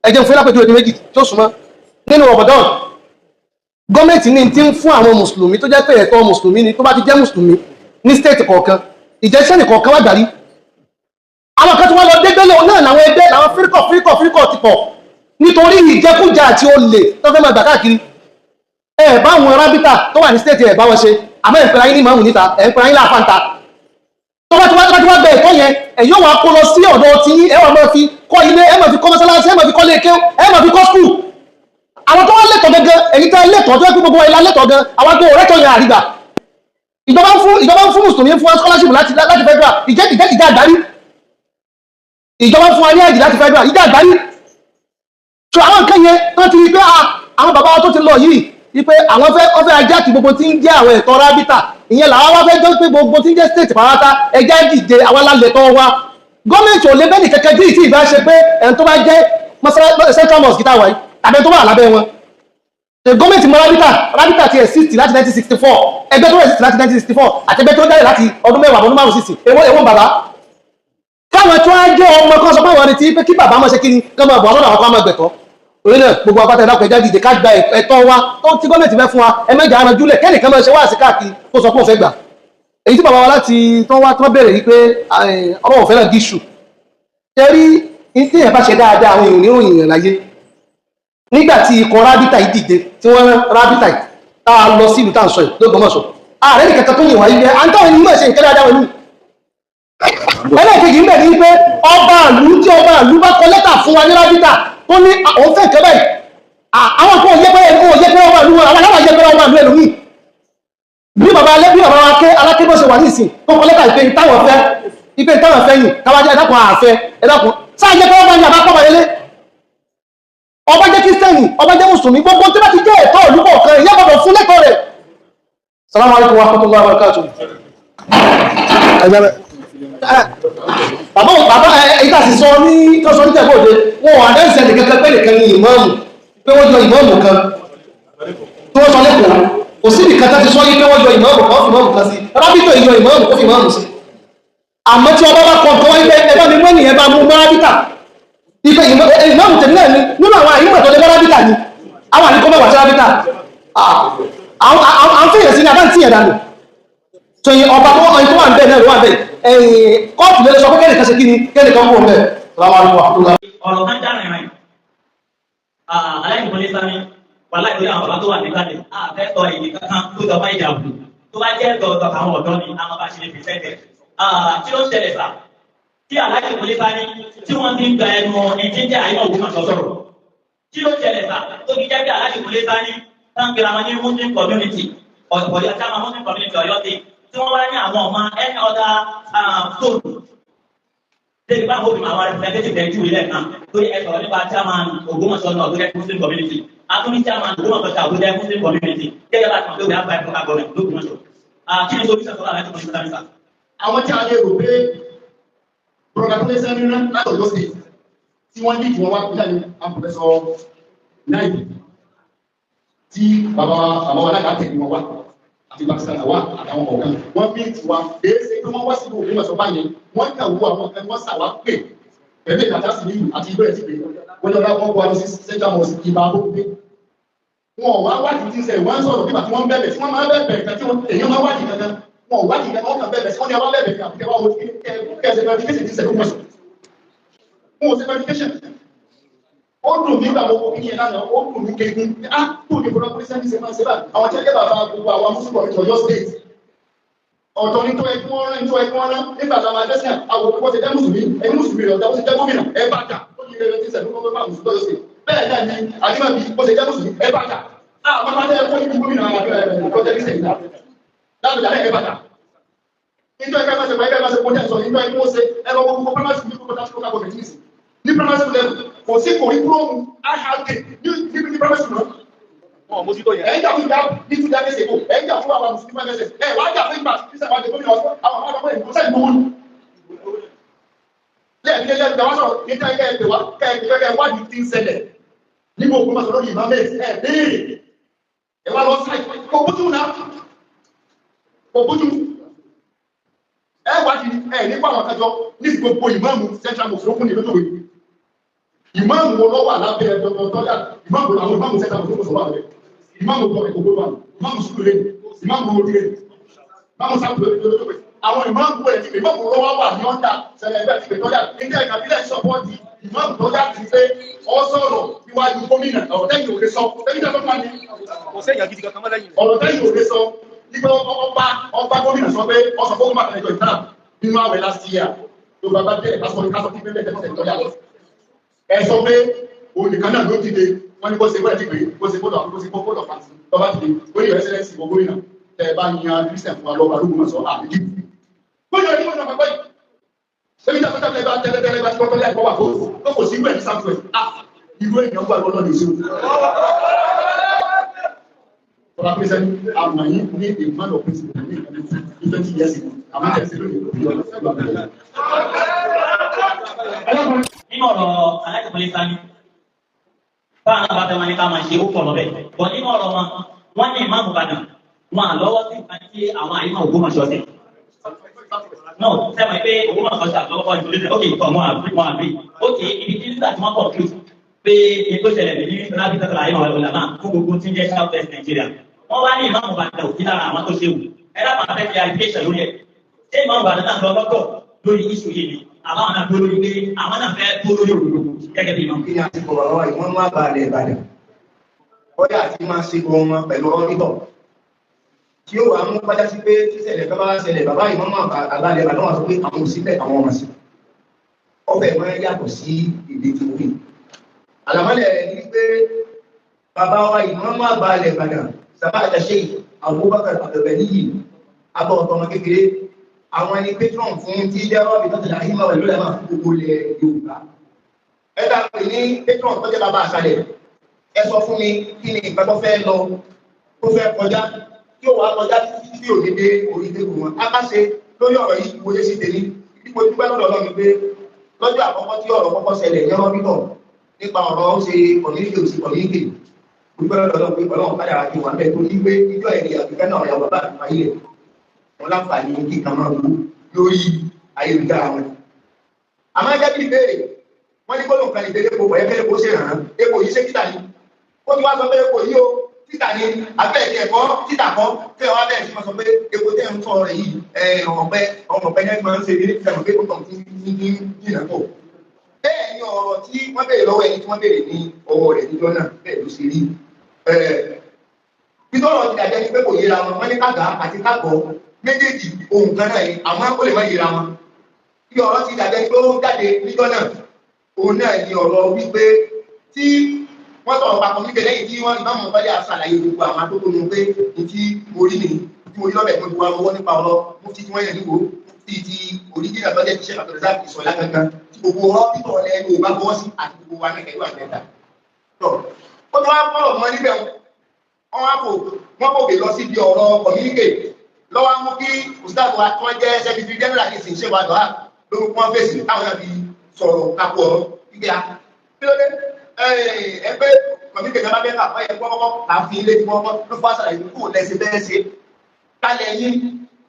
ẹ̀jẹ̀ fún lápẹjù ẹni méjì tó súnmọ́ nínú Ramadan gọ́ọ̀mẹ̀ntì ní ti ń fún àwọn mùsùlùmí tó jẹ́ pé ẹ̀tọ́ mùsùlùmí ni tó bá ti jẹ́ mùsùlùmí ní stéètì kọ̀ọ̀kan ìjẹ́sẹ́nì kọ̀ọ̀kan wá gbàrí àwọn kan tí wọ́n lọ dégbélé náà làwọn ẹgbẹ́ làwọn fíríkọ̀ ti pọ̀ nítorí ìjẹkújà àti olè tó fẹ́ máa gbà káàkiri ẹ̀ bá àwọn rábítà tó wà ní stéètì ẹ̀ bá wọn ṣe àmọ́ ẹ̀pẹ̀rẹ̀ ayé ní ìmáàmù níta ẹ̀pẹ̀rẹ̀ ayé láàfáǹta tó bá ti wá bẹ̀ ẹ̀tọ́ yẹn ẹ̀yọ́ wa kó lọ sí ọ̀dọ̀ tí ẹ wà máa fi kọ́ ilé ẹ máa fi kọ́ mọ́sálásí ẹ máa fi kọ́ lé kéw ẹ máa fi kọ́ skul àwọn tó wá lẹ́tọ̀ gẹ́gẹ́ èyí tẹ́ lẹ́tọ̀ tó yẹ kí gbogbo wa ilá lẹ́tọ̀ gan àwọn agbó rẹ́tọ̀ yẹn àrígbà ìjọba ń fún mùsùlùmí fún scholarship láti federal ìjà àgbárí ìjọba fún wa ní àjì láti federal ìjà àgbárí so àwọn nǹkan yẹn tó ti rí pé àwọn bàbá wa tó ti lọ yìí wípé àwọn fẹ́ ajá kí gbogbo tí ń jẹ́ àwọn ẹ̀tọ́ rábítà ìyẹn làwọn wá fẹ́ jọ pé gbogbo tí ń jẹ́ state pàrátá ẹjá dìde àwọn alálẹ̀tọ́ wa gọ́ọ̀mẹ̀ntì ò lé bẹ́ẹ̀ ní kẹ́kẹ́ bí ìtì ìbá ṣe pé ẹni tó bá jẹ́ central mosque gíta wáyé tàbí tó wà lábẹ́ wọn gọ́ọ̀mẹ̀ntì mọ́ rábítà ti exist láti 1964 ẹgbẹ́ tó exist láti 1964 àti ẹgbẹ́ tó jáde láti ọdún mẹ́wàá ọdún márùn sísì ewọ́n bàbá káwọn tó á jẹ́ ọmọ kan sọ pé wọ́n retí pé kí bàbá mọ́ ṣe kí ni kọ́mọ bọ̀ ọlọ́dọ̀ àwọn kan máa gbẹ̀tọ́ orí náà gbogbo apáta ìdápẹ́ jáde ìdè ká gba ẹ̀tọ́ wa tó tí gọ́ọ̀mẹ̀ntì fẹ́ fún wa ẹmẹ́jà ara júlẹ̀ kẹ́nìkan máa ṣe wá sí káàkiri kó sọ pé òun fẹ́ gbà èyí tí bàbá wa láti tó bẹ̀rẹ̀ yìí pé ọlọ́wọ̀n fẹ́ náà gíṣù tẹ́rí tí èèyàn bá ṣe dáadáa àwọn èèyàn níròyìn èèyàn láyé nígbà tí ikọ̀ rábítà yìí dìde tí wọ́n rán rábítà yìí tá a lọ sí ìlú tá à ń sọ yìí lÓgbómọ̀ṣọ́ ààrẹ nìkan tó yìn wá yìí à ń táwọn ènìyàn ṣe nǹkan dáadáa wọn nù ẹlẹ́ẹ̀kejì ń bẹ̀ ní pé ọba àlú bá kọ lẹ́tà fún wa ní rábítà tó ní òun fẹ́ kẹ́ báyìí àwọn kan òye ọba àlú wọn àwọn aláwọ̀ yẹ pé ọba àlú ẹlòmíì bí bàbá wa ké alákébọ̀ ṣe wà ní ìsìn tó kọ lẹ́tà ìpè táwọn fẹ́ yìn káwájú ẹ̀dàkùn àfẹ́ ẹ̀dàkùn sáà jẹ́ pé ọba ní àbápọ̀ wọlé ọba jẹ́ kírísítẹ́nì ọba jẹ́ mùsùlùmí gbogbo tí bá ti jẹ́ ẹ̀tọ́ ìlú kọ̀ọ̀kan ìyá gbọ́dọ̀ fún lẹ́tọ̀ọ́ rẹ̀. Salamu alaikum wa rahmatullahi wa barakatuh. bàbá ìta sì sọ ní tọ́sọ ní tẹ̀bọ̀ òde wọn wà dẹ́ ìṣẹ̀lẹ̀ kẹ́kẹ́ pé nìkan ní ìmáàmù pé wọ́n jọ ìmáàmù kan tí wọ́n sọ lẹ́kọ̀ọ́ kò sí nìkan tá ti sọ yí pé wọ́n jọ ìmáàmù kan fi ìmáàmù kan sí rábítọ̀ ìjọ ìmáàmù kó fi ìmáàmù sí àmọ́ tí ọba bá kọ̀ọ̀kan wáyé pé ẹgbẹ́ mi mọ́ nìyẹn bá mú mọ́rábítà ife ìmáàmù tèmi náà ni nínú àwọn àyíkọ̀ tó lé mọ́rábítà ni àwọn àyíkọ̀ mẹ́wàá sí rábítà àwọn fèèrè sí ní abá ń tíyẹ̀ dànù so yìí ọba tó wọ́n tó wà ń bẹ̀ náà ló wà ń bẹ̀ kọ́ọ̀tù lè sọ pé kẹ́nìkan ṣe kí ni kẹ́nìkan kú ọ̀bẹ̀ ọ̀rọ̀ kan dára ìrìn aláìmọ̀lé sáré wà láìpẹ́ àwọn bàbá tó wà nígbàdé àfẹ́tọ̀ èyí kankan tó jọba ìjàmbù tó bá jẹ́ tọ̀tọ̀ àwọn ọ̀dọ́ ni àwọn bá ṣe lè fi sẹ́tẹ̀ tí ó ṣẹlẹ̀ sá tí aláìmọ̀lé sáré tí wọ́n ti ń gba ẹnu ìjíjẹ́ àyíká ògùn àṣọ sọ̀rọ̀ tí ó ṣẹlẹ̀ sá tó fi jẹ́ bí aláìmọ̀lé sáré tán gbéra wọn ní muslim community ọ̀yọ́ tí a máa muslim community ọ̀yọ́ sí tí wọ́n wá ní àwọn ọmọ any other zone lẹ́yìn bá wọ́n fi máa wá representative rẹ̀ ju ilẹ̀ kan lórí ẹ̀sọ̀ nípa chairman Ògbómọ̀ṣọ́ náà lórí muslim community àtúní chairman Ògbómọ̀ṣọ́ ṣàwọn lórí muslim community gẹ́gẹ́ bá tàn lórí àgbà ẹ̀fọ́ àgọ́rẹ̀ lÓgbómọ̀ṣọ́ kí ni solution sọ́lá láti mọ̀ nípa nípa. àwọn tí a lè rò pé broda tó lé sẹ́nu náà láti Ọ̀yọ́ state tí wọ́n ní ìwọ̀n wá kújà ní àpòfẹ́sọ náà tí bàbá alága tẹ̀lé wọn wá àti Pakistan wa àtàwọn ọ̀gán wọ́n bí tiwa èé ṣe pé wọ́n wá sí ìlú Ògbómọ̀ṣọ́ báyẹn wọ́n kàn wú àwọn ẹni wọ́n sàwá pè pẹ̀lú ìdájá sí nílùú àti ìlú ẹ̀ ti pè wọ́n lọ́dá wọ́n wá lọ sí central mosque ìbá gbogbo wọn ò wá wádìí tí ń sẹ́yìn wọ́n ń sọ̀rọ̀ nígbà tí wọ́n bẹ̀rẹ̀ tí wọ́n máa bẹ̀rẹ̀ nǹkan tí èèyàn máa wádìí kankan wọn ò wádìí kankan wọ́n kàn bẹ̀rẹ̀ sí wọ́n ní àwọn bẹ̀rẹ̀ kí àbíkẹ́ wá wo kẹ́ẹ̀sẹ̀ verification tí ń sẹ́yìn mọ̀ṣọ́ wọn ò sí verification ó dùn mí gbà gbogbo kíni ẹ̀ lánàá ó dùn mí kéegun á kú ní bọ́lá pé sẹ́ni ṣe máa ṣe báyìí àwọn tí wọ́n jẹ́ bàbá gbogbo àwọn mùsùlùmí Ọ̀yọ́ state ọ̀tọ̀ ní tó ẹkún ọ̀rán tó ẹkún ọ̀rán nígbà tí a máa dẹ́sìn àwọn òkú ṣe jẹ́ mùsùlùmí ẹ̀yìn mùsùlùmí rẹ̀ ọ̀dà ó ṣe jẹ́ gómìnà ẹ̀ bá jà ó ní ilé tí sẹ̀dún kọ́kọ́ bá mùsùlùmí lọ́yọ̀ sí bẹ́ẹ̀ náà ni àdìmọ̀bí ó ṣe jẹ́ mùsùlùmí ẹ̀ bá jà àwọn máa tẹ́ ẹ̀kọ́ níbi gómìnà àkọ́jẹ́ ní sẹ̀yìn láti dàlẹ́ ẹ̀ bá jà nítorí ẹgbẹ́ máa ṣe máa ẹgbẹ́ máa ṣe kó jẹ́ sọ nítorí ẹgbẹ́ máa ṣe ẹgbẹ́ gbogbo primary school ní kókó láti kókó àgbọ̀mẹ̀ nísì ní primary school level kò sí kò rí kúròmù áhàgè ní primary school náà ẹ̀yìn jà fún ìjà ní tún jáde ṣèkó ẹ̀yìn jà fún àwọn mùsùlùmí máa gẹ̀ẹ́sẹ̀ ẹ̀ wá jà fún ìgbà tí sẹ́wọ́n àti gómìnà ọ̀sán àwọn ọmọ ìlú sẹ́yìn gbówó ní. lẹ́yìn ilé ẹgbẹ́ wá sọ̀rọ̀ ní tẹ́lẹ̀ kẹ́ẹ̀kẹ́ wá kẹ́ẹ̀kẹ́ wádìí tí ń ṣẹlẹ̀ nígbà òkú máa sọ̀rọ̀ yìí máa bẹ́ẹ̀ ẹ̀ béèrè ẹ̀ wá lọ sí kò bójú náà kò bójú ẹ̀ wádìí ẹ̀ nípa àwọn kájọ ní gbogbo ìmáàmù central mosque lókun ní lótò yìí ìmáàmù wo lọ́wọ́ àlábẹ́ ẹ̀dọ́gbọ̀ntọ́jà ìmáàmù àwọn ìmáàmù central mosque wà bẹ́ẹ̀ ìmáàmù tó ẹ̀kọ́ wà ìmáàmù sùkúrù lẹ́nu ìmáàmù orí rẹ̀ ìmáàmù sáàpù lórí àwọn ìmáàmù rẹ̀ ti pè ìmáàmù lọ́wọ́ wà ní ọ̀dà sẹlẹ̀ ẹgbẹ́ ti pè tọ́jà nígbà ìkàbílẹ̀ sọ́pọ́ọ̀tì ìmáàmù tọ́jà ti pé ọ sọ̀rọ̀ níwájú gómìnà ọ̀rọ̀ tẹ́yìn òde sọ tẹ́yìn òde sọ ọ̀rọ̀ tẹ́yìn òde sọ nígbà ọba gómìnà sọ pé ọsọ fún gómìnà ẹjọ́ ìtàn nínú àwẹ̀ last year tó bá bá bẹ́ẹ̀ kásọ̀ kí pé bẹ́ẹ̀ ẹ sọ pé olùkan náà ló dìde wọ́n ní bó ṣe gbọ́dọ̀ dìgbé bó ṣe gbọ́dọ̀ àbúrò sí gbọ́dọ̀ fàṣí lọ́ba dìde ó yẹ ẹsẹ̀lẹ́sì gbogbo ìnà tẹ́ bá yan christian fún alọ́ba lóògùn sọ àmì dìbò. gbọ́dọ̀ ní ọ̀nà àpapọ̀ yìí ṣé nígbà tó tẹ́lẹ̀ bá tẹ́lẹ̀ bá tí wọ́n tọ́lẹ̀ ẹ̀kọ́ wà tó kò sí ìwé ní sáfẹ́ ìlú èèyàn wà lọ́nà ní ìṣòro. ọ̀rọ̀ pèsè àmà yìí ní ìmọ̀lọ̀ pèsè ní ìfẹ́ tí yẹ sí àmà tẹ̀sí lónìí. nínú ọ̀rọ̀ aláìsàn sani báwọn náà bá fẹ́ wọn ní ká máa ṣe ó pọ̀ lọ́bẹ̀ bọ̀ nínú ọ̀rọ̀ wọn wọ́n ní ìmáàmù Ìbàdàn wọn à lọ́wọ́ sí ìgbà tí àwọn àyíká Ògbómọ̀ṣọ́ sí. náà sẹ́wọ̀n pé Ògbómọ̀ṣọ́ sí àtọwọ́kọ́ ìdúró ókè ìtọ̀ wọn àbí ókè ibi tí nígbà tí wọ́n kọ̀ kí pé ètò ìṣẹ̀lẹ̀ ní rábí tẹ́tàlá ayé wọn ọ̀làmà fún gbogbo tí ń jẹ́ South West Nigeria wọ́n wá ní ìmáàmù Ìbàdàn òfin lára àwọn tó ṣe wù ẹ dábàá fẹ́ fi àìsíkèṣẹ̀ lórí ẹ̀ ṣé ìmáàmù Ìbàdàn náà lọ lọ́tọ̀ lórí iṣu yìí ni àwọn náà tó lórí pé àwọn náà fẹ́ tó lórí òdodo gẹ́gẹ́ bí ìmáàmù. kí ni àti bọ̀rọ̀ lọ́wọ́ yìí wọ́n má balẹ̀ Ìbàdàn kọ́dà àti máa ṣe gan wọn pẹ̀lú ọ́nìtọ̀ tí ó wà mú pàjá sí pé tíṣẹ̀lẹ̀ tó bá ṣẹlẹ̀ bàbá ìmáàmù àgbàlẹ̀ Ìbàdàn wà sọ pé àwọn òsílẹ̀ àwọn ọmọ sí ọbẹ̀ máa yàtọ̀ sí èdè tí ó rí àlàmọ́lẹ̀ rẹ̀ ní pé bàbá wa ìmáàmù àgbàlẹ̀ Ìbàdàn sábà àjàṣe Abubakar Abdulganiyi abọ́ ọ̀tọ̀mọ kékeré àwọn ẹni patron fún tí jẹ́ rọ́bì tó tẹ̀lé àhímọ̀ rẹ̀ lólẹ́mà gbogbo ilẹ̀ Yorùbá ẹ̀dá pè ní patron tó jẹ́ bàbá àṣàlẹ̀ ẹ sọ fún mi kí ni ìgbà tó fẹ́ lọ tó fẹ́ kọjá tí ó wà kọjá títí tí ò ní dé orí tébù wọn a bá ṣe lórí ọ̀rọ̀ yìí wọlé sí tèmi ipò dúpẹ́ lọ́dọ̀ Ọlọ́run pé lọ́jọ́ àkọ́kọ́ tí ọ̀rọ̀ kọ́kọ́ ṣẹlẹ̀ ní rọ́bì tọ̀ nípa ọ̀rọ̀ ó ṣe community òsì community dúpẹ́ lọ́dọ̀ Ọlọ́run pé Ọlọ́run padà wá ti wà bẹ́ẹ̀ tó ní pé ìjọ ẹ̀rí àfikẹ́ náà yà bàbá àti ayé rẹ̀ wọn láǹfààní kí kan máa wú lórí ayélujára wọn. àmọ́ ẹgbẹ́ bíi béèrè wọ́n ní gbọ́dọ̀ kan ìdílé epo ẹ̀kẹ́ epo ṣe hàn án epo yìí ṣe títà ni ó ti wá sọ pé epo yìí o títà ni abẹ́ẹ̀kì ẹ̀kọ́ títà kọ́ tí wọ́n bẹ̀rẹ̀ sí máa sọ pé epo tẹ́ ń sọ rẹ̀ yìí ọmọọ̀pẹ náà máa ń ṣe eré fẹ́ràn pé ó tàn sí ní jìnnà pọ̀. bẹ́ẹ̀ ni ọ̀rọ̀ tí wọ́n béèrè lọ́wọ́ ẹni tí wọ́n béèrè ní ọwọ́ rẹ̀ níjọ́ náà bẹ́ẹ̀ ló ṣe rí. ìtọ́rọ̀ ti dàjẹ́ ni pé kò yẹra wọn ní kága àti kágọ̀ méjèèjì ohun kan náà ni àmọ́ ó lè má yẹra wọn. bí ọ̀rọ̀ ti dàjẹ́ pé ó jáde níjọ́ náà òun náà ni ọ̀rọ̀ wípé tí wọ́n sọ̀rọ̀ papọ̀ nígbè lẹ́yìn tí wọ́n ìbámu ọ̀bálẹ̀ àṣàlàyé gbogbo àwọn atótónu pé ní tí orí ni tí mo rí lọ́bẹ̀ tó gbogbo àwọn nípa ọ̀rọ̀ mufti tí wọ́n yẹn níwò mufti ti oríjìnà tọ́jẹ́ ti ṣe àtọ̀rẹ́sà ìsọ̀lá gangan tí gbogbo ọ̀rọ̀ pítọ̀ ọ̀lẹ́ ẹni òbá bọ́ sí àti gbogbo wa náà kẹ́lú àgbẹ̀dà. ó tún wá fọ́rọ̀ mọ́ níbẹ̀ wọ́n kò gbé lọ sí ibi ọ̀rọ̀ communicate lọ́wọ́ mú kí ustaz wa tí wọ́n jẹ́ secretary general ní ìsìn ṣèwà dọ́hà lórúkọ wọn fèsì táwọn náà fi sọ̀rọ̀ kakú ọ̀rọ̀ ìgbéra kí ló dé ẹgbẹ́ communicate náà bá bẹ́ẹ̀ kà fọ́ yẹ kọ́kọ́ kà fi ilé tí wọ́n ló fọ́ àṣàlàyé kó lẹ́sẹ̀ bẹ́ẹ̀ ṣe kalẹ̀ yín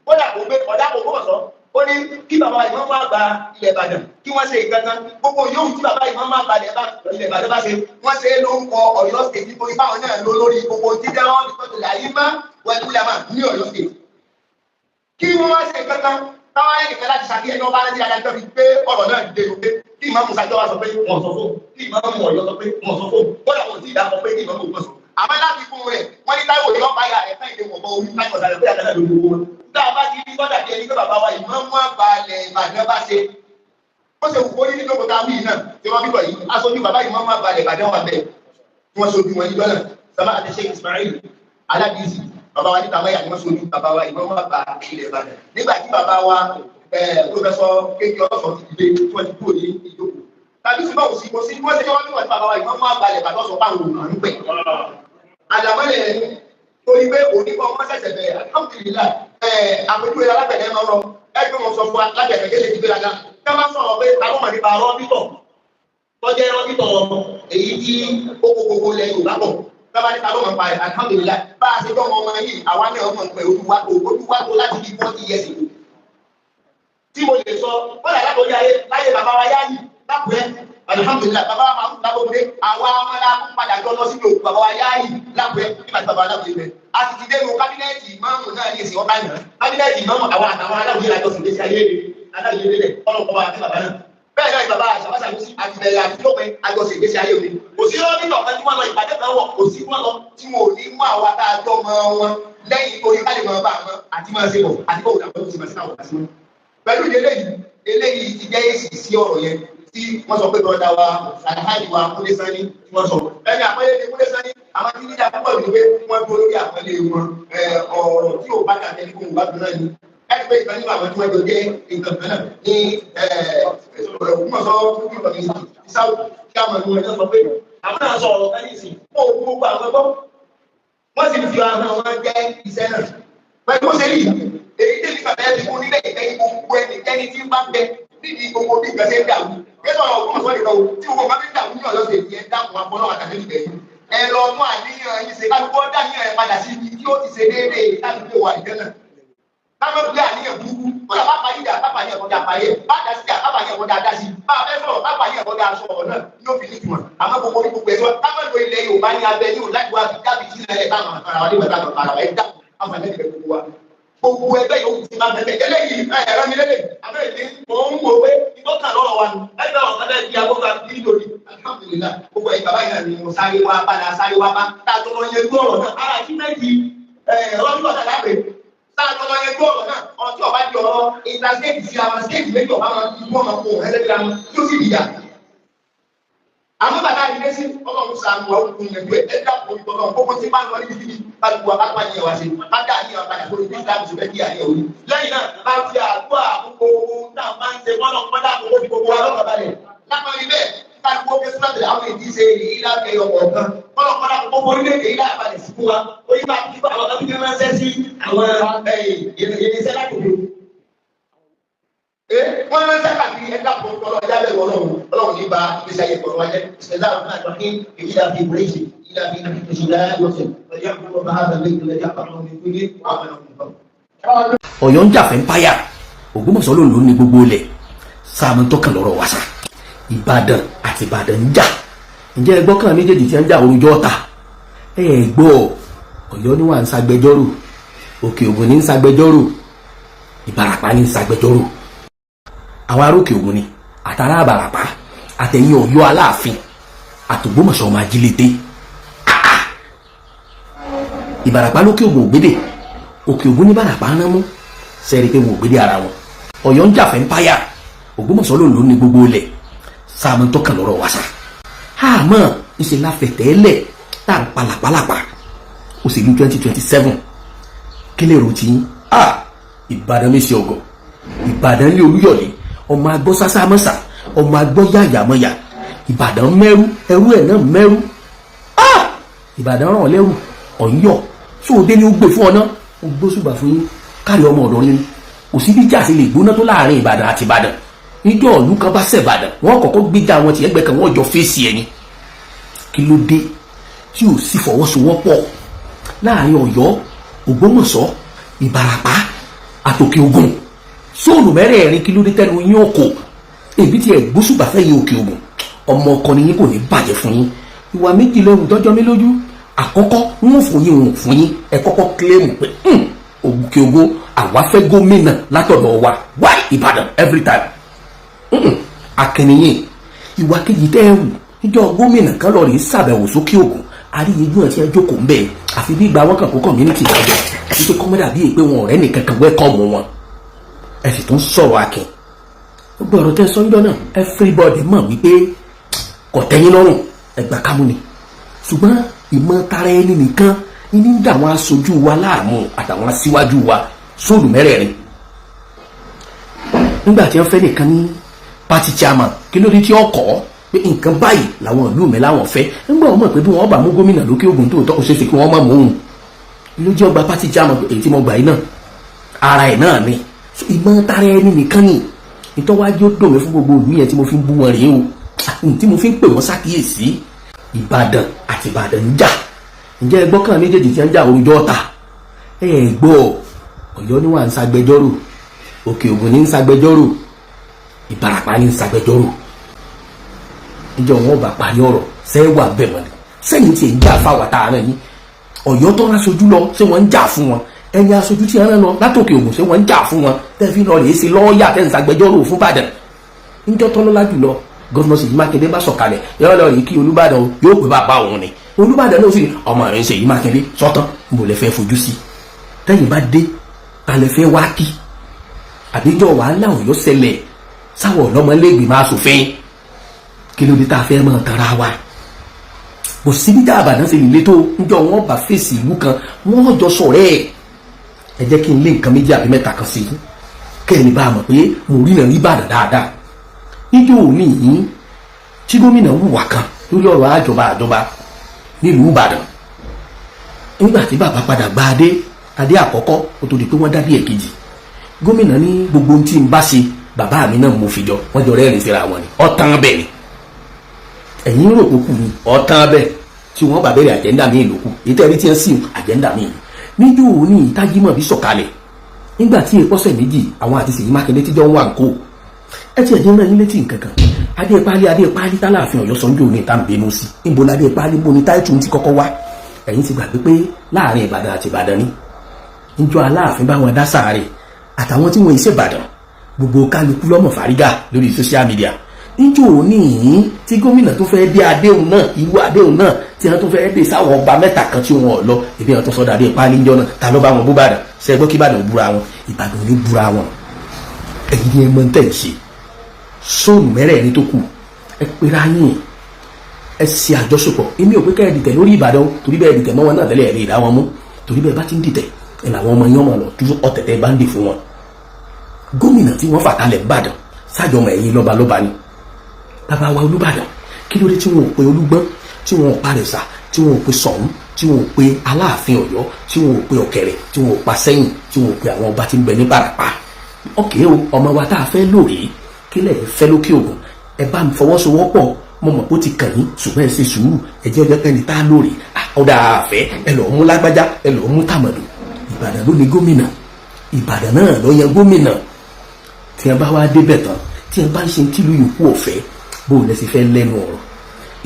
kódà kò gbé ọ̀dà kò gbọ́ sọ ó ní kí bàbá ìmọ̀ máa gba ilẹ̀ Ìbàdàn kí wọ́n ṣe ìkankan gbogbo yóò tí bàbá ìmọ̀ máa gba ilẹ̀ Ìbàdàn bá ṣe wọ́n ṣe lórúkọ Ọ̀yọ́ state nítorí báwọn náà ló lórí gbogbo jíjẹ́ wọn ní tọ́jú láyé má wọ́n ti wúlẹ̀ máa ní Ọ̀yọ́ state kí wọ́n wá ṣe ìkankan táwọn ẹnìkan láti ṣàkíyèsí ẹni ọba láti adájọ́ fi gbé ọ̀rọ̀ náà dé lóde kí ìmọ̀ Musa wá sọ pé wọ́n sọ fún kí ìmọ̀ Ọ̀yọ́ sọ pé wọ́n sọ fún kódà wọ́n ti dà sọ pé kí ìmọ̀ Ògbómọ̀ṣọ́ sọ àmọ́ láti fún rẹ̀ wọ́n ní Táíwò yọ báyà rẹ̀ fẹ́ ìdè wọ̀bọ̀ orí Táíwò sàlẹ̀ pé àtàlẹ́ lórí owó wọn. tá a bá ti rí bọ́dà bí ẹni pé bàbá wa ìmọ̀ mú àbálẹ̀ Ìbàdàn bá ṣe ó ṣe wù kó ní nígbà tá a wí náà tí wọ́n bíbọ̀ yìí aṣojú bàbá ìmọ̀ mú àbálẹ̀ Ìbàdàn wà bẹ́ẹ̀ tí wọ́n ṣojú wọn níjọ́ náà sábà àti Sheikh Ismail Alábísí bàbá wa níta wáyà ni wọ́n ṣojú bàbá wa ìmọ̀ mú àbálẹ̀ Ìbàdàn nígbà tí bàbá wa pòfẹ́sọ̀ kéèké ọ̀sán ti dìde tí wọ́n ti kúrò ní ìjókòó tàbí sí báwo sí kò sí wọ́n ṣe wọ́n níwọ̀n tí bàbá wa ìmọ̀ mú àbálẹ̀ Ìbàdàn sọ fáwọn òun àrùn pẹ̀ àdàmọ́lẹ̀ torí pé onígbà ọmọ ṣẹ̀ṣẹ̀ bẹ̀rẹ̀ alhamdulillah àpèjúwe alábẹ̀rẹ̀ máa rọ ẹgbẹ́ wọn sọ fún wa lábẹ̀rẹ̀ kéde ti gbéraga ká má sọ̀rọ̀ pé ta ló mọ̀ nípa rọ́bítọ̀ tọ́jẹ́ rọ́bítọ̀ èyí tí ó gbogbo lẹ Yorùbá pọ̀ bábá nípa ló mọ̀ pa alhamdulillah bá a ṣe tọ́ ọmọ yìí àwa náà mọ̀ pé olúwàtò láti bí 40 years ago tí mo lè sọ wọ́n yà lábọ̀ láyé bàbá wa yáyì lápẹ́ alhamdulillah bàbá wa máa ń dábò pé àwa ọmọdé padà jọ lọ síbi òkú bàbá wa yáyì lápẹ́ nígbà tí bàbá aláwọ̀ ibẹ̀ a ti ti dénú kábínẹ́ẹ̀tì ìmáàmù náà ní èsì ọba yìí kábínẹ́ẹ̀tì ìmáàmù àwọn àtàwọn aláwọ̀ yìí àjọsìn lẹ́sí ayé aláwọ̀ ilé ọlọ́pọ̀ wa àti bàbá náà bẹ́ẹ̀ náà bàbá àṣàwáṣà ló sí àtìbẹ̀rẹ̀ àti lópin àjọsìn lẹ́sí ayé òní kò sí rọ́bìtọ̀ kan tí wọ́n lọ ìpàdé kan wọ̀ kò sí wọ́n lọ tí wọn ò ní mú àwa tá a jọ mọ wọn lẹ́yìn orí ká lè mọ bá wọn àti máa ṣe bọ̀ àti bọ̀ òdàpọ̀ tó ti máa ṣe káwọn kásí wọn. pẹ̀lú eléyìí ti jẹ́ èsì sí ọ̀rọ̀ yẹn tí wọ́n sọ pé bọ́dà wa àdáhàjì wa Kúnlé Sàní tí wọ́n sọ ẹni àpẹẹrẹ ní Kúnlé Sàní àwọn tí níjà púpọ̀ ní pé wọ́n dúró lórí àpẹẹrẹ wọn ọ̀rọ̀ tí ò bá dà tẹ́lẹ̀ fún ìwádìí náà ni ẹni pé ìkan nínú àwọn tí wọ́n jọ jẹ́ nǹkan kan náà ní Ògbómọ̀ṣọ́ ìsáwó kí a mọ̀ ní wọ́n sọ pé àwọn náà sọ ọ̀rọ̀ kan ní ìsìn fún òkú gbogbo àwọn ẹgbọ́ wọ́n sì fi àwọn wọn jẹ́ iṣẹ́ náà pẹ̀lú ó ṣe rí èyí tẹ́lẹ̀ ìfàbẹ́ ti kún nílẹ̀ ìgbẹ́yìn gbogbo ẹnikẹ́ni tí bá bẹ nídìí gbogbo bí nǹkan ṣe ń dàrú yẹ́sọ̀ Ògbómọ̀ṣọ́ nìkan o tí gbogbo máa ń dàrú ní Ọ̀yọ́ ṣe ti ẹ̀ dákun apọ́nà àtàlẹ́ ìgbẹ́yìn ẹ lọ mú àníyàn yìí ṣe kálukú ọ̀dà níyàn ẹ̀ padà sí ibi tí ó ti ṣe déédéé láti gbé wà ìjẹ́ náà káwọn gbé àníyàn burúkú ó yà pápá yíjà pápá yẹn kọjá àpáyé bá dá sí pápá yẹn kọjá dá sí bá a fẹ́ sọ̀rọ̀ pápá yẹn kọjá aṣọ ọ̀rọ̀ náà yóò fi nítumọ̀ àmọ́ gbogbo ní gbogbo ẹ̀sọ́ káwọn ìlú ilẹ̀ Yorùbá ní abẹ yóò láti wá fi dábì sí ilẹ̀ táwọn àkàrà wà nígbà táwọn àkàrà wà ẹ̀ dá àwọn ẹ̀mẹ́ ìbẹ̀ gbogbo wa gbogbo ẹgbẹ́ yòówù ti máa bẹ̀rẹ̀ eléyìí ẹ̀rọ mi lélẹ̀ àmọ́ èdè mò ń wò pé ìtọ́ka lọ́rọ̀ wa nù ẹgbẹ́ ọ̀kan bẹ́ẹ̀ di agbóhùn àti nítorí alhamdulillah gbogbo ẹ̀ bàbá yìí náà ni mo sáré wá padà sáré wá bá táàtọ́ lọ yẹ gbọ́ ọ̀rọ̀ náà ara kí mẹ́jì ọlọ́dún ọ̀tà lápẹ̀ táàtọ́ lọ yẹ gbọ́ ọ̀rọ̀ náà ọ̀rọ̀ tí ọba di ọ̀rọ̀ interstate sí àwọn state méjì ọba wọn ìlú ọmọ kò ẹlẹ́gbẹ̀rẹ̀ wọn yóò sì dìyà àmọ́ bàbá yìí lẹ́sìn ọlọ́run sàánú wa òkú ẹgbẹ́ ẹ̀dá kò ní tọ́lọ́ gbogbo tí máa ń lọ níbi kíbi kálukú wa kápá yẹn wá sí má dá àníyàn padà kó ní Islam tó fẹ́ kí àníyàn òní. lẹ́yìn náà bá fi àgbo àkókò náà máa ń ṣe mọ́nà pọ́nlá àkókò fi gbogbo wa lọ́kàn balẹ̀. lápá ilé kálukú ó fẹ́ sílẹ̀ àwọn èdè ṣe èyí láti ẹyọ kọ̀ọ̀kan mọ́nà pọ́nlá àkókò orílẹ̀-èdè yìí láti balẹ̀ sí fún wa onígbà tí àwọn kan fi máa ń ṣẹ́ sí àwọn irinṣẹ́ lákòókò wọ́n máa ń sábà bí ẹ̀dá kan tọ́lọ́ ẹ̀dá bẹ̀rù ọlọ́run ní ba ìgbésí ayé pọ̀lọ́ wájẹ́ ìṣẹ̀dá àwọn náà gbàgbé èyí dàbí ìbúrẹ́sì èyí dàbí ìṣẹ̀dá yọ̀sẹ̀ ẹ̀yà kúrò bá a bẹ̀rẹ̀ ìgbésí àpapọ̀ ní ìpínlẹ̀ àwọn ọmọ. Ọ̀yọ́ ń jà fẹ́ ń páyà Ògbómọ̀ṣọ́ ló ń lò ní gbogbo ilẹ̀ sáàmù tó kàn lọ́rọ̀ wàṣà Ìbàdàn àti Ìbàdàn ń jà ǹjẹ́ ẹgbọ́ kan méjèèjì tí ń jà orújọ́ ọ̀tà gbọ́ Ọ̀yọ́ ni wà ń ṣagbẹjọ́rò Òkè Ògùn ní ń ṣagbẹjọ́rò Ìbàràpá ní ń ṣagbẹjọ́rò àwọn arókè Ògùn ni àtàrà Àbàràpá àtẹ̀yìn Ọ̀yọ́ Aláàfin àtògbómọ̀ṣọ́ ọmọ ajílété Ìbàràpá lókè Ògùn ògbédè Òkè Ògùn ní Ìbàràpá ń mú sẹ́ẹ̀rì pé wọn ògbédè ara wọn Ọ̀yọ́ ń jà fẹ́ ń páyà Ògbómọ̀ṣọ́ ló ń lò ní gbogbo ilẹ̀ sáàmù tó kàn lọ́rọ̀ wàṣà àmọ́ ìṣe láfẹ̀tẹ́lẹ̀ tá à ń palàpalàpà òṣèlú 2027 kílẹ̀ rò tí Ìbàdàn mẹ́sì ọgọ̀ Ìbàdàn lé Olúyọ̀lé ọmọ agbọ́ sásámọ́sà ọmọ agbọ́ yàyàmọ́yà Ìbàdàn mẹ́rú ẹrú ẹ̀ náà mẹ́rú Ìbàdàn ràn ọ́ lẹ́rù ọ̀yọ́ sóòdé ni ó gbé fún ọ náà ó gbósùbà fún yín kárí ọmọ ọ̀dọ́ yín kò sí bí jà sí lè gbóná tó láàrin Ìbàdàn àti Ìbàdàn níjọ́ ọ̀lú kan bá ṣẹ̀bàdàn wọ́n kọ́kọ́ gbéjà wọn ti ẹgbẹ́ kan wọ́n jọ fèsì ẹ̀yìn kí ló dé tí ò sí fọwọ́sowọ́pọ̀ láàrin Ọ̀yọ́ Ògbómọ̀ṣọ́ Ìbàràpá àtòkè Ògùn sóòlù mẹ́rẹ̀ẹ̀rin kí ló dé tẹ́nu yín òkò èbí tí ẹ̀ gbósùbà fẹ́ yín Òkè Ògùn ọmọ ọkọ ni yín kò ní bàjẹ́ fún yín ìwà méjì lẹ́hùn tọ́jọ́ mi lójú àkọ́kọ́ wọn fún yín wọn fún yín ẹ kọ́kọ́ kílẹ̀mù pé Òkè Ògùn àwa fẹ́ gómìnà látọ̀dọ̀ wa why Ìbàdàn every time akẹniyìn ìwà kejì tẹ́ ẹ wù níjọ́ gómìnà kan lọ rí ṣàbẹ̀wò sókè Ògùn àríyànjú àti ẹjọ́ kò ń bẹ̀ àfi bí ìgbà wọn kàn kó community ìdájọ́ títí kọ́mọ́dà bíi pé wọn ọ̀rẹ́ nìkan kan wẹ́kọ̀mù wọn ẹ sì tún sọ̀rọ̀ akin gbogbo ọ̀rọ̀ tẹ́ sọ́njọ́ náà everybody mọ̀ wípé kò tẹ́yìn lọ́rùn ẹgbà kámú ni ṣùgbọ́n ìmọ̀ tara ẹni nìkan ní ń dà wọn aṣojú wa láàmú àtàwọn aṣíwájú wa sóòlù mẹ́rẹ̀ẹ̀rin nígbà tí wọ́n fẹ́ nìkan ní party chairman kí ló dé tí ó kọ́ pé nǹkan báyìí làwọn ìlú mi láwọn fẹ́ nígbà wọn mọ̀ pé bí wọ́n bá mú gómìnà lókè Ògùn tó tọ́ kò ṣeé ṣe kí wọ́n má mú òun ló jẹ́ ọgbà party chairman èyí tí mo gbà yìí náà ara ẹ̀ náà ni ìmọ̀ tara ẹni nìkan ni ìtọ́wájú dòwe fún gbogbo ìlú yẹn tí mo fi ń bú wọn rèé o tí mo fi ń pè wọ́n ṣàkíyèsí Ìbàdàn àti Ìbàdàn ń jà ǹjẹ́ ẹ gbọ́ kàn méjèèjì tí wọ́n ń jà orújọ́ ta ẹ gbọ́ Ọ̀yọ́ ni wà ń ṣagbẹjọ́rò Òkè Ògùn ní ń ṣagbẹjọ́rò Ìbàràpá ní ń ṣagbẹjọ́rò níjọ́ wọn bá parí ọ̀rọ̀ sẹ́wà bẹ̀ wọ́n ni sẹ́yìn tí ẹ̀ ń jà fáwọn tá a rán yín Ọ̀yọ́ tó ń aṣojú lọ ṣé wọ́n ń jà fún wọn ẹ̀yin aṣojú tí ẹran lọ látòkè Ògùn ṣé wọ́n ń jà fún wọn tẹ́fí lọ rèé sí lọ́ọ̀yà tẹ́ ń ṣagbẹjọ́rò fún Ìbàdàn níjọ́ tọ́lọ́lá jùlọ gọ́fúnà Ṣèyí Mákindé bá sọ̀kalẹ̀ yọ̀ọ́ lọ rí kí Olúbàdàn yóò pè bàbá òun ni Olúbàdàn náà sì ọmọ rẹ̀ ń Ṣèyí Mákindé sọ́tàn níbo lẹ fẹ́ fojú sí tẹ́yìn bá dé ta lẹ fẹ́ wá kí àbíjọ wàhálà Ọ̀yọ́ ṣẹlẹ̀ sáwọ̀ lọ́mọlẹ́gbẹ̀ẹ́ máa ṣòfin kí ló dé tá a fẹ́ mọ̀ tara wa kò síbi tá Ìbàdàn ṣe lè tó níjọ́ wọn bá fèsì ìlú kan wọ́n jọ sọ̀rẹ́ ẹ jẹ́ kí n lé nǹkan méjì àbí mẹ́ta kan sí i kẹ́ni bá a mọ̀ pé mo rí náà rí Ìbàdàn dáadáa níjọ́ òní yìí tí gómìnà hùwà kan lórí ọ̀rọ̀ àjọba nílùú Ìbàdàn nígbà tí bàbá padà gba adé àkọ́kọ́ ó tó di pé wọ́n dá bí ẹ̀kejì gómìnà ní gbogbo ohun tí n bá ṣe bàbá mi náà mo fi jọ wọ́n jọ rẹ́rìn síra wọn ni ọ̀tán bẹ́ẹ̀ ni ẹ̀yin rò kó kù ni ọ̀tán bẹ́ẹ̀ tí wọ́n bá bẹ̀rẹ̀ àjẹ́ndà míì lókù èyí tẹ́lẹ̀ tí wọ́n sì àjẹ́ndà míì níjó òní ìtajìmọ̀ bí sọ̀kalẹ̀ nígbà tí èpọ́sẹ̀ méjì àwọn àti Ṣèyí Mákindé tíjọ́ ń wà ń kó ẹ ti ẹ̀jẹ̀ ń rán yín létí nǹkan kan adé páálí táláàfin Ọ̀yọ́ sọ́njọ́ ní ìta ń bínú sí níbo ládé páálí bó ní táìtù ti kọ́kọ́ wá ẹ̀yin ti gbàgbé pé láàrin Ìbàdàn àti Ìbàdàn ni níjọ́ Aláàfin bá wọn dá sáré àtàwọn tí wọ́n ń ṣèbàdàn gbogbo kálukú lọ́mọ fàrígà lórí social media níjọ́ òní yìí tí gómìnà tó fẹ́ dé adéhùn náà ìwú adéhùn náà tí wọ́n tó fẹ́ dé sáwọn ọba mẹ́ta kan tí wọ́n lọ ìbí wọn tó sọ́dọ̀ adé páálí níjọ́ náà ta ló bá wọn bú Ìbàdàn ṣẹ́gbọ́n kí Ìbàdàn búra wọn Ìbàdàn ò ní búra wọn ẹ̀yin ni ẹ mọ̀ ń tẹ̀ ṣe sóòlù mẹ́rẹ̀ẹ̀rin tó kù ẹ pera yín ẹ ṣe àjọṣepọ̀ èmi ò pé kẹ́ ẹ dìtẹ̀ lórí Ìbàdàn torí bẹ́ẹ̀ dìtẹ̀ mọ́ wọn náà tẹ́lẹ̀ ẹ̀ lè dá wọn mú torí bẹ́ẹ̀ bá ti ń dìtẹ̀ ẹ làwọn ọmọ yín ọmọ lọ tú ọ̀tẹ̀tẹ̀ bá ń dì fún wọn gómìnà tí wọ́n fà kalẹ̀ Ìbàdàn sájọmọ ẹ̀yìn lọ́balọ́ba ni bàbá wa Olúbàdàn kí ló dé tí wọn ò pe Olúgbọ́n tí wọn ò pa Rẹ̀sà tí wọn ò pe Ṣọ̀ún tí wọn ò pe Aláàfin Ọ̀yọ́ tí wọn ò pe Ọ̀kẹ̀rẹ̀ tí wọn ò pa Ṣẹ̀yìn tí wọn ò pe àwọn ọba tí ń bẹ ní Ìbàràpá ọ̀kẹ́ o ọmọ wa tá a fẹ́ lóore kílẹ̀ fẹ́ lókè Ògùn ẹ bá mi fọwọ́sowọ́pọ̀ mo mọ̀ pé ó ti kàn yín ṣùgbọ́n ẹ ṣe sùúrù ẹ jẹ́ ọjọ́ pẹ́ni tá a lóore ọ̀dà àfẹ́ ẹ lọ́ọ́ mú lágbájá ẹ lọ́ọ́ mú tàmọ̀dù Ìbàdàn ló ní gómìnà Ìbàdàn náà ló yan gómìnà tí ẹ bá wá débẹ̀ tán tí ẹ bá ń ṣe kílù yòókù ọ̀fẹ́ bó o lẹ sì fẹ́ lẹ́nu ọ̀rọ̀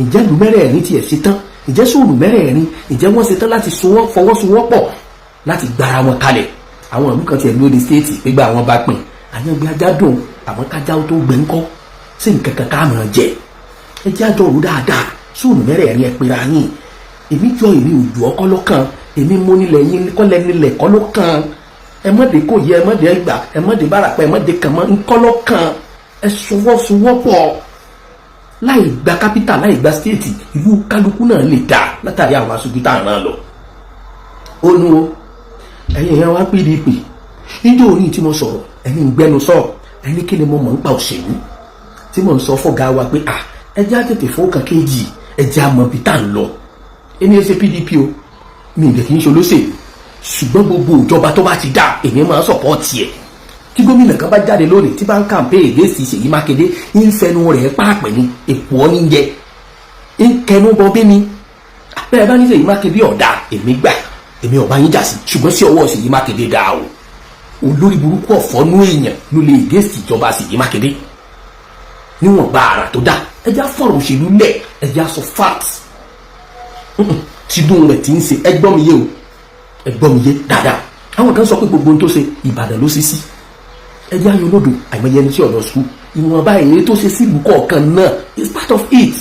ìjẹ́ ìlú mẹ́rẹ̀ẹ̀rin tiẹ̀ ṣe tán ìjẹ́ sóòlù mẹ́rẹ̀ẹ̀rin ìjẹ́ wọ́n ṣe tán láti fọwọ́sowọ́pọ̀ láti gbára wọn kalẹ̀ àwọn ìlú kan tiẹ̀ lóde stéètì gbégbá àwọn bá pín àyàngbé ajá dùn àwọn kájá tó gbẹ ńkọ́ sí nǹkan kan ká máa jẹ ẹ jẹ́ àjọ òru dáadáa sóòlù mẹ́rẹ̀ẹ̀rin ẹ pera yín èmi jọ èmi òjò ọkọ lọ́kàn èmi mú nílẹ̀ yín kọ́lẹ̀ nílẹ̀ kọ́ lọ́kàn ẹ mọ̀dé kò yẹ ẹ mọ̀dé ẹgbà ẹ mọ̀dé Ìbàràpá ẹ mọ̀dé kàn mọ́ ńkọ́ lọ́kàn ẹ sọwọ́sowọ́pọ̀ láì gba kápítà láì gba stéètì ìlú kálukú náà lè dà látàrí àwọn aṣojú tá à ń rán lọ. ó nu o ẹ̀yin èèyàn wá PDP níjọ́ òní tí mo sọ̀rọ̀ ẹ̀yin ń gbẹ́nu sọ̀rọ̀ ẹni kí ni mo mọ̀ nípa òṣèlú tí mo ń sọ fọ́gá wa pé ẹjẹ́ àtètè fọ́ọ̀kan kejì ẹjẹ́ àmọ́ bí tá à ń lọ èmi ẹ ṣe PDP o mi ìdè kì í ṣe olóṣèlú ṣùgbọ́n gbogbo ìjọba tó bá ti dá èmi máa ń sọ̀pọ̀tì ẹ̀ tí gómìnà kan bá jáde lónìí tí bá ń kàmpé ègèsì Ṣèyí Mákindé ń fẹnu rẹ̀ pààpẹ̀ ní èpò ọ́níjẹ ń kẹnu bọ bí mi bẹ́ẹ̀ bá ní Ṣèyí Mákindé ọ̀dà èmi gbà èmi ò bá yín jà sí ṣùgbọ́n sí ọwọ́ Ṣèyí Mákindé dáa o olórí burúkú ọ̀fọ́nú èèyàn ló lè gẹ́sì ìjọba Ṣèyí Mákindé níwọ̀n bá ara tó dá ẹjá fọ̀rọ̀ òṣèlú lẹ̀ ẹjá sọ facts tìdún rẹ̀ tí ń ṣe ẹgbọ́n mi yé o ẹgbọ́n mi yé dáadáa àwọn kan sọ pé gbogbo ohun tó ṣe Ìbàdàn ló ṣe sí ẹjá yan olódò àìmọye ẹni tí ọ̀dọ̀ sùn ìwọ̀nba èrè tó ṣe sílùú kọ̀ọ̀kan náà is part of it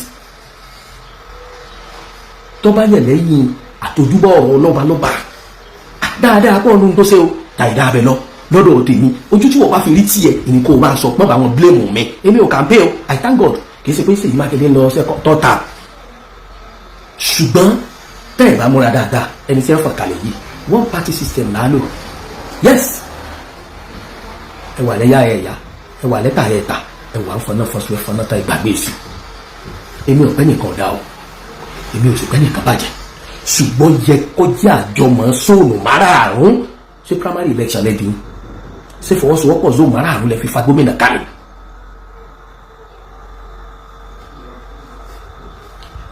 tó bá yẹ lẹ́yìn àtòjúbọ̀ ọ̀rọ̀ lọ́balọ́ba dáadáa pọ̀ lóhun tó ṣe o dáadáa bẹ̀ lọ lọ́dọ̀ tèmi ojú tí wọ́n bá fi rí tiẹ̀ ìní kó o máa sọ pọ́n bá wọn blame mi èmi ò campaign o I thank God kì í ṣe pé Ṣèyí Mákindé lọ sẹ́kọ̀ tọ́ta ṣùgbọ́n tẹ́ ẹ̀ bá múra dáadáa ẹni tí ẹ fọ̀ kalẹ̀ yìí one party system là á lò yes ẹ wà lẹ́yà ẹ̀yà ẹ wà lẹ́tà ẹ̀ta ẹ wà ń fọnà fọṣù ẹ fọnà ta ìgbàgbé sí èmi ò pẹ́ nìkan dá o èmi ò sì pẹ́ nìkan bàjẹ́ ṣùgbọ́n yẹ kọjá àjọmọ̀ sóònù márààrún ṣé primary election lẹ́bi ṣé fọwọ́sowọ́pọ̀ zóò márààrún lẹ́ fi fa gómìnà kalẹ̀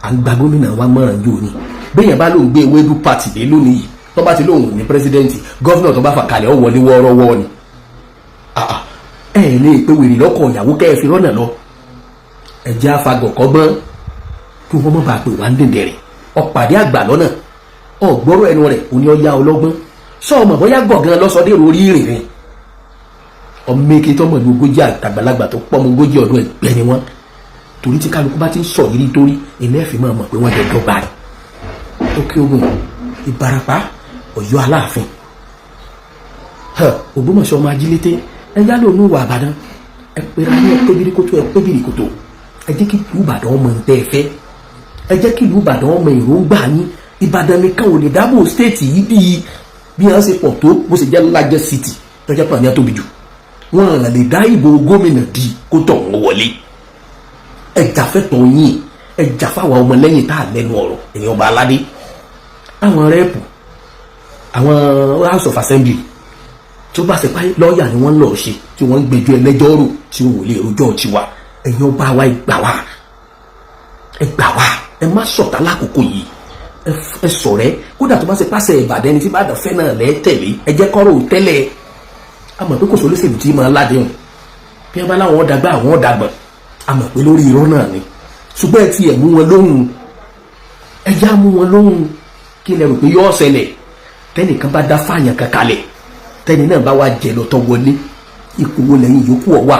à ń gba gómìnà wa mọ̀ràn yóò ní bẹ́yẹn bá lóun gbé ewédú pàtì dé lónìí yìí tó bá ti lóun ní pírẹsidẹ́ǹtì gọ́fìnà tó bá fà kalẹ̀ ó wọlé wọ́ọ́rọ́wọ́ ni ẹ lè pe wèrè lọ́kọ̀ ìyàwó kẹ́ fi rọ́nà lọ ẹ̀jẹ̀ afagọ̀ kọ́gbọ́n kí wọ́n mọ̀ bá pè wá ń dèdè rẹ̀ ọ̀pàdé àgbà lọ́nà ọ̀gbọ́rọ̀ ẹnu rẹ̀ òní ọ̀ya ọlọ́gbọ́n sọ́ọ̀mọ̀ bóyá gọ̀gán lọ́sọdé orí ìrìn rẹ̀ ọmọ èké tọmọ ní ogójì àtàgbàlagbà tó pọ́nmọ ogójì ọdún ẹgbẹ́ ni wọ́n torí tí kálukú bá ti ń sọ yìí torí ilé ẹ̀fìn máa mọ̀ pé wọ́n jẹ́ dọ́gba rẹ̀ Òkè Ògùn Ìbàràpá Ọ̀yọ́ Aláàfin Ògbómọ̀ṣọ́ ọmọ ajílété ẹ yálò ní ìwà Ìbàdàn ẹ pera ní ẹ pé birikoto ẹ jẹ́ kí ìlú Ìbàdàn ọmọ ń tẹ́ ẹ fẹ́ ẹ jẹ́ kí ìlú Ìbàdàn ọmọ èròǹgbà yín Ìbàdàn nìkan ò lè dáàbò stéètì yìí bí wọ́n ṣe pọ̀ tó bó ṣe jẹ́ largest city tọ́jọ́ pọ̀ ní àtóbi jù wọ́n lè dá ìbò gómìnà di kó tọ̀ wọ́n wọlé ẹjà fẹ́tọ̀ yín ẹjà fáwọn ọmọlẹ́yìn tá a lẹ́nu ọ̀rọ̀ èèyàn ọba aládé àwọn rẹ́ẹ̀pù àwọn House of Assembly tó bá ṣe páyé lọ́ọ̀yà ni wọ́n lọ ṣe tí wọ́n ń gbẹ́jọ́ ẹlẹ́jọ́ rò tí wọ́n ò lè rojọ́ tiwa ẹ̀yin ọba wa ẹ gbà wá ẹ má sọ̀tà lákòókò yìí ẹ sọ̀rẹ́ kódà tó bá ṣe pàṣẹ Ìbàdàn ẹni tí Ìbàdàn fẹ́ náà lẹ́ tẹ̀lé ẹ jẹ́ kọ́rọ̀ tẹ́lẹ̀ àmọ́ pé kò sọ lóṣèlú tí máa ládéhùn bí wọ́n bá láwọn ọ̀dàgbà àwọn ọ̀dàgbọ̀n àmọ́ pé lórí irọ́ náà ni ṣùgbọ́n ẹ ti ẹ̀ mú wọn lóhùn ẹ já mú wọn lóhùn kí lẹ rò pé yọ́ ṣẹlẹ̀ tẹ́nìkan bá dá fáàyàn kankalẹ̀ tẹ́ni náà bá wá jẹ lọ́tọ́ wọlé ipò wo lẹ́yìn yòókù ọ̀wà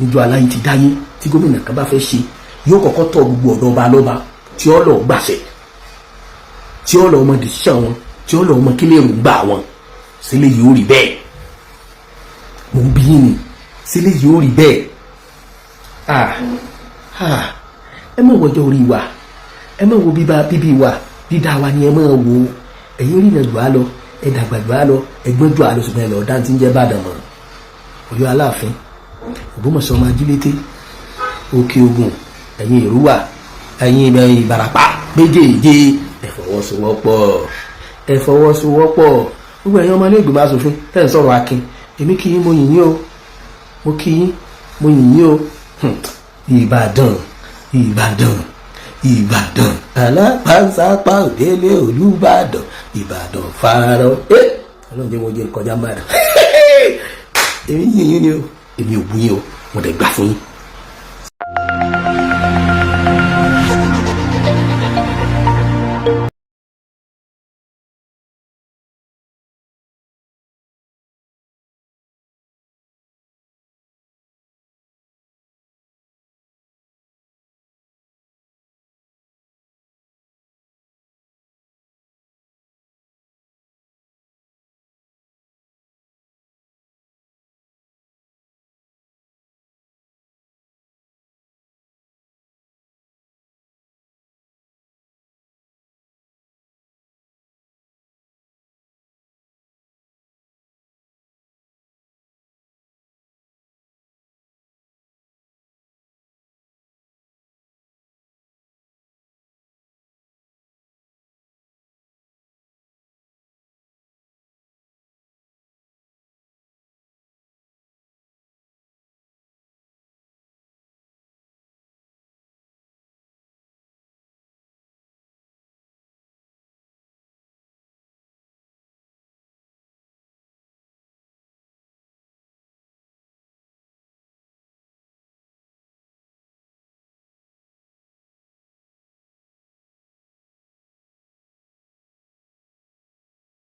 níjọ́ aláyé ti dáyé tí gómìnà kan bá fẹ́ ṣe yóò kọ́kọ́ tọ̀ gbogbo ọ̀dọ́ ọba lọ́ba tí ó lọ gbàṣẹ tí ó lọ ọmọ dìṣàn wọn tí ó lọ ọmọ kílẹ̀ rò gbà wọn sílẹ̀ yìí ó rí bẹ́ẹ̀ mò ń bí yín ni sílẹ̀ yìí ó rí bẹ́ẹ̀ ẹ má wọjọ́ orí wa ẹ má wo bíbí wa dídá wa ni ẹ má wo ẹ̀yin rí ìrìnàjò á lọ ẹ dàgbà jù á lọ ẹgbọ́n jù á lọ ṣùgbọ́n ẹ lọ dáńtí ń jẹ́ Ìbàdàn mọ́ Ọ̀yọ́ Aláàfin Ògbómọ̀ṣọ́ ọmọ ajílété Òkè Ògùn ẹ̀yin Èrúwà ẹ̀yin Ìbàràpá méjèèjì ẹ fọwọ́sowọ́pọ̀ gbogbo ẹ̀yin ọmọ ilé ìgbìmọ̀ asòfin tẹ́ ń sọ̀rọ̀ akin èmi kí yín mo yìn yín o mo kí yín mo yìn yín o Ìbàdàn alápàṣápà òdélé Olúbàdàn Ìbàdàn farao ọlọ́run jẹ́ wọ́n jẹ́ kọjá mọ́ra èmi yìn yín ni o èmi ò bú yín o mo dẹ̀ gbà fún yín.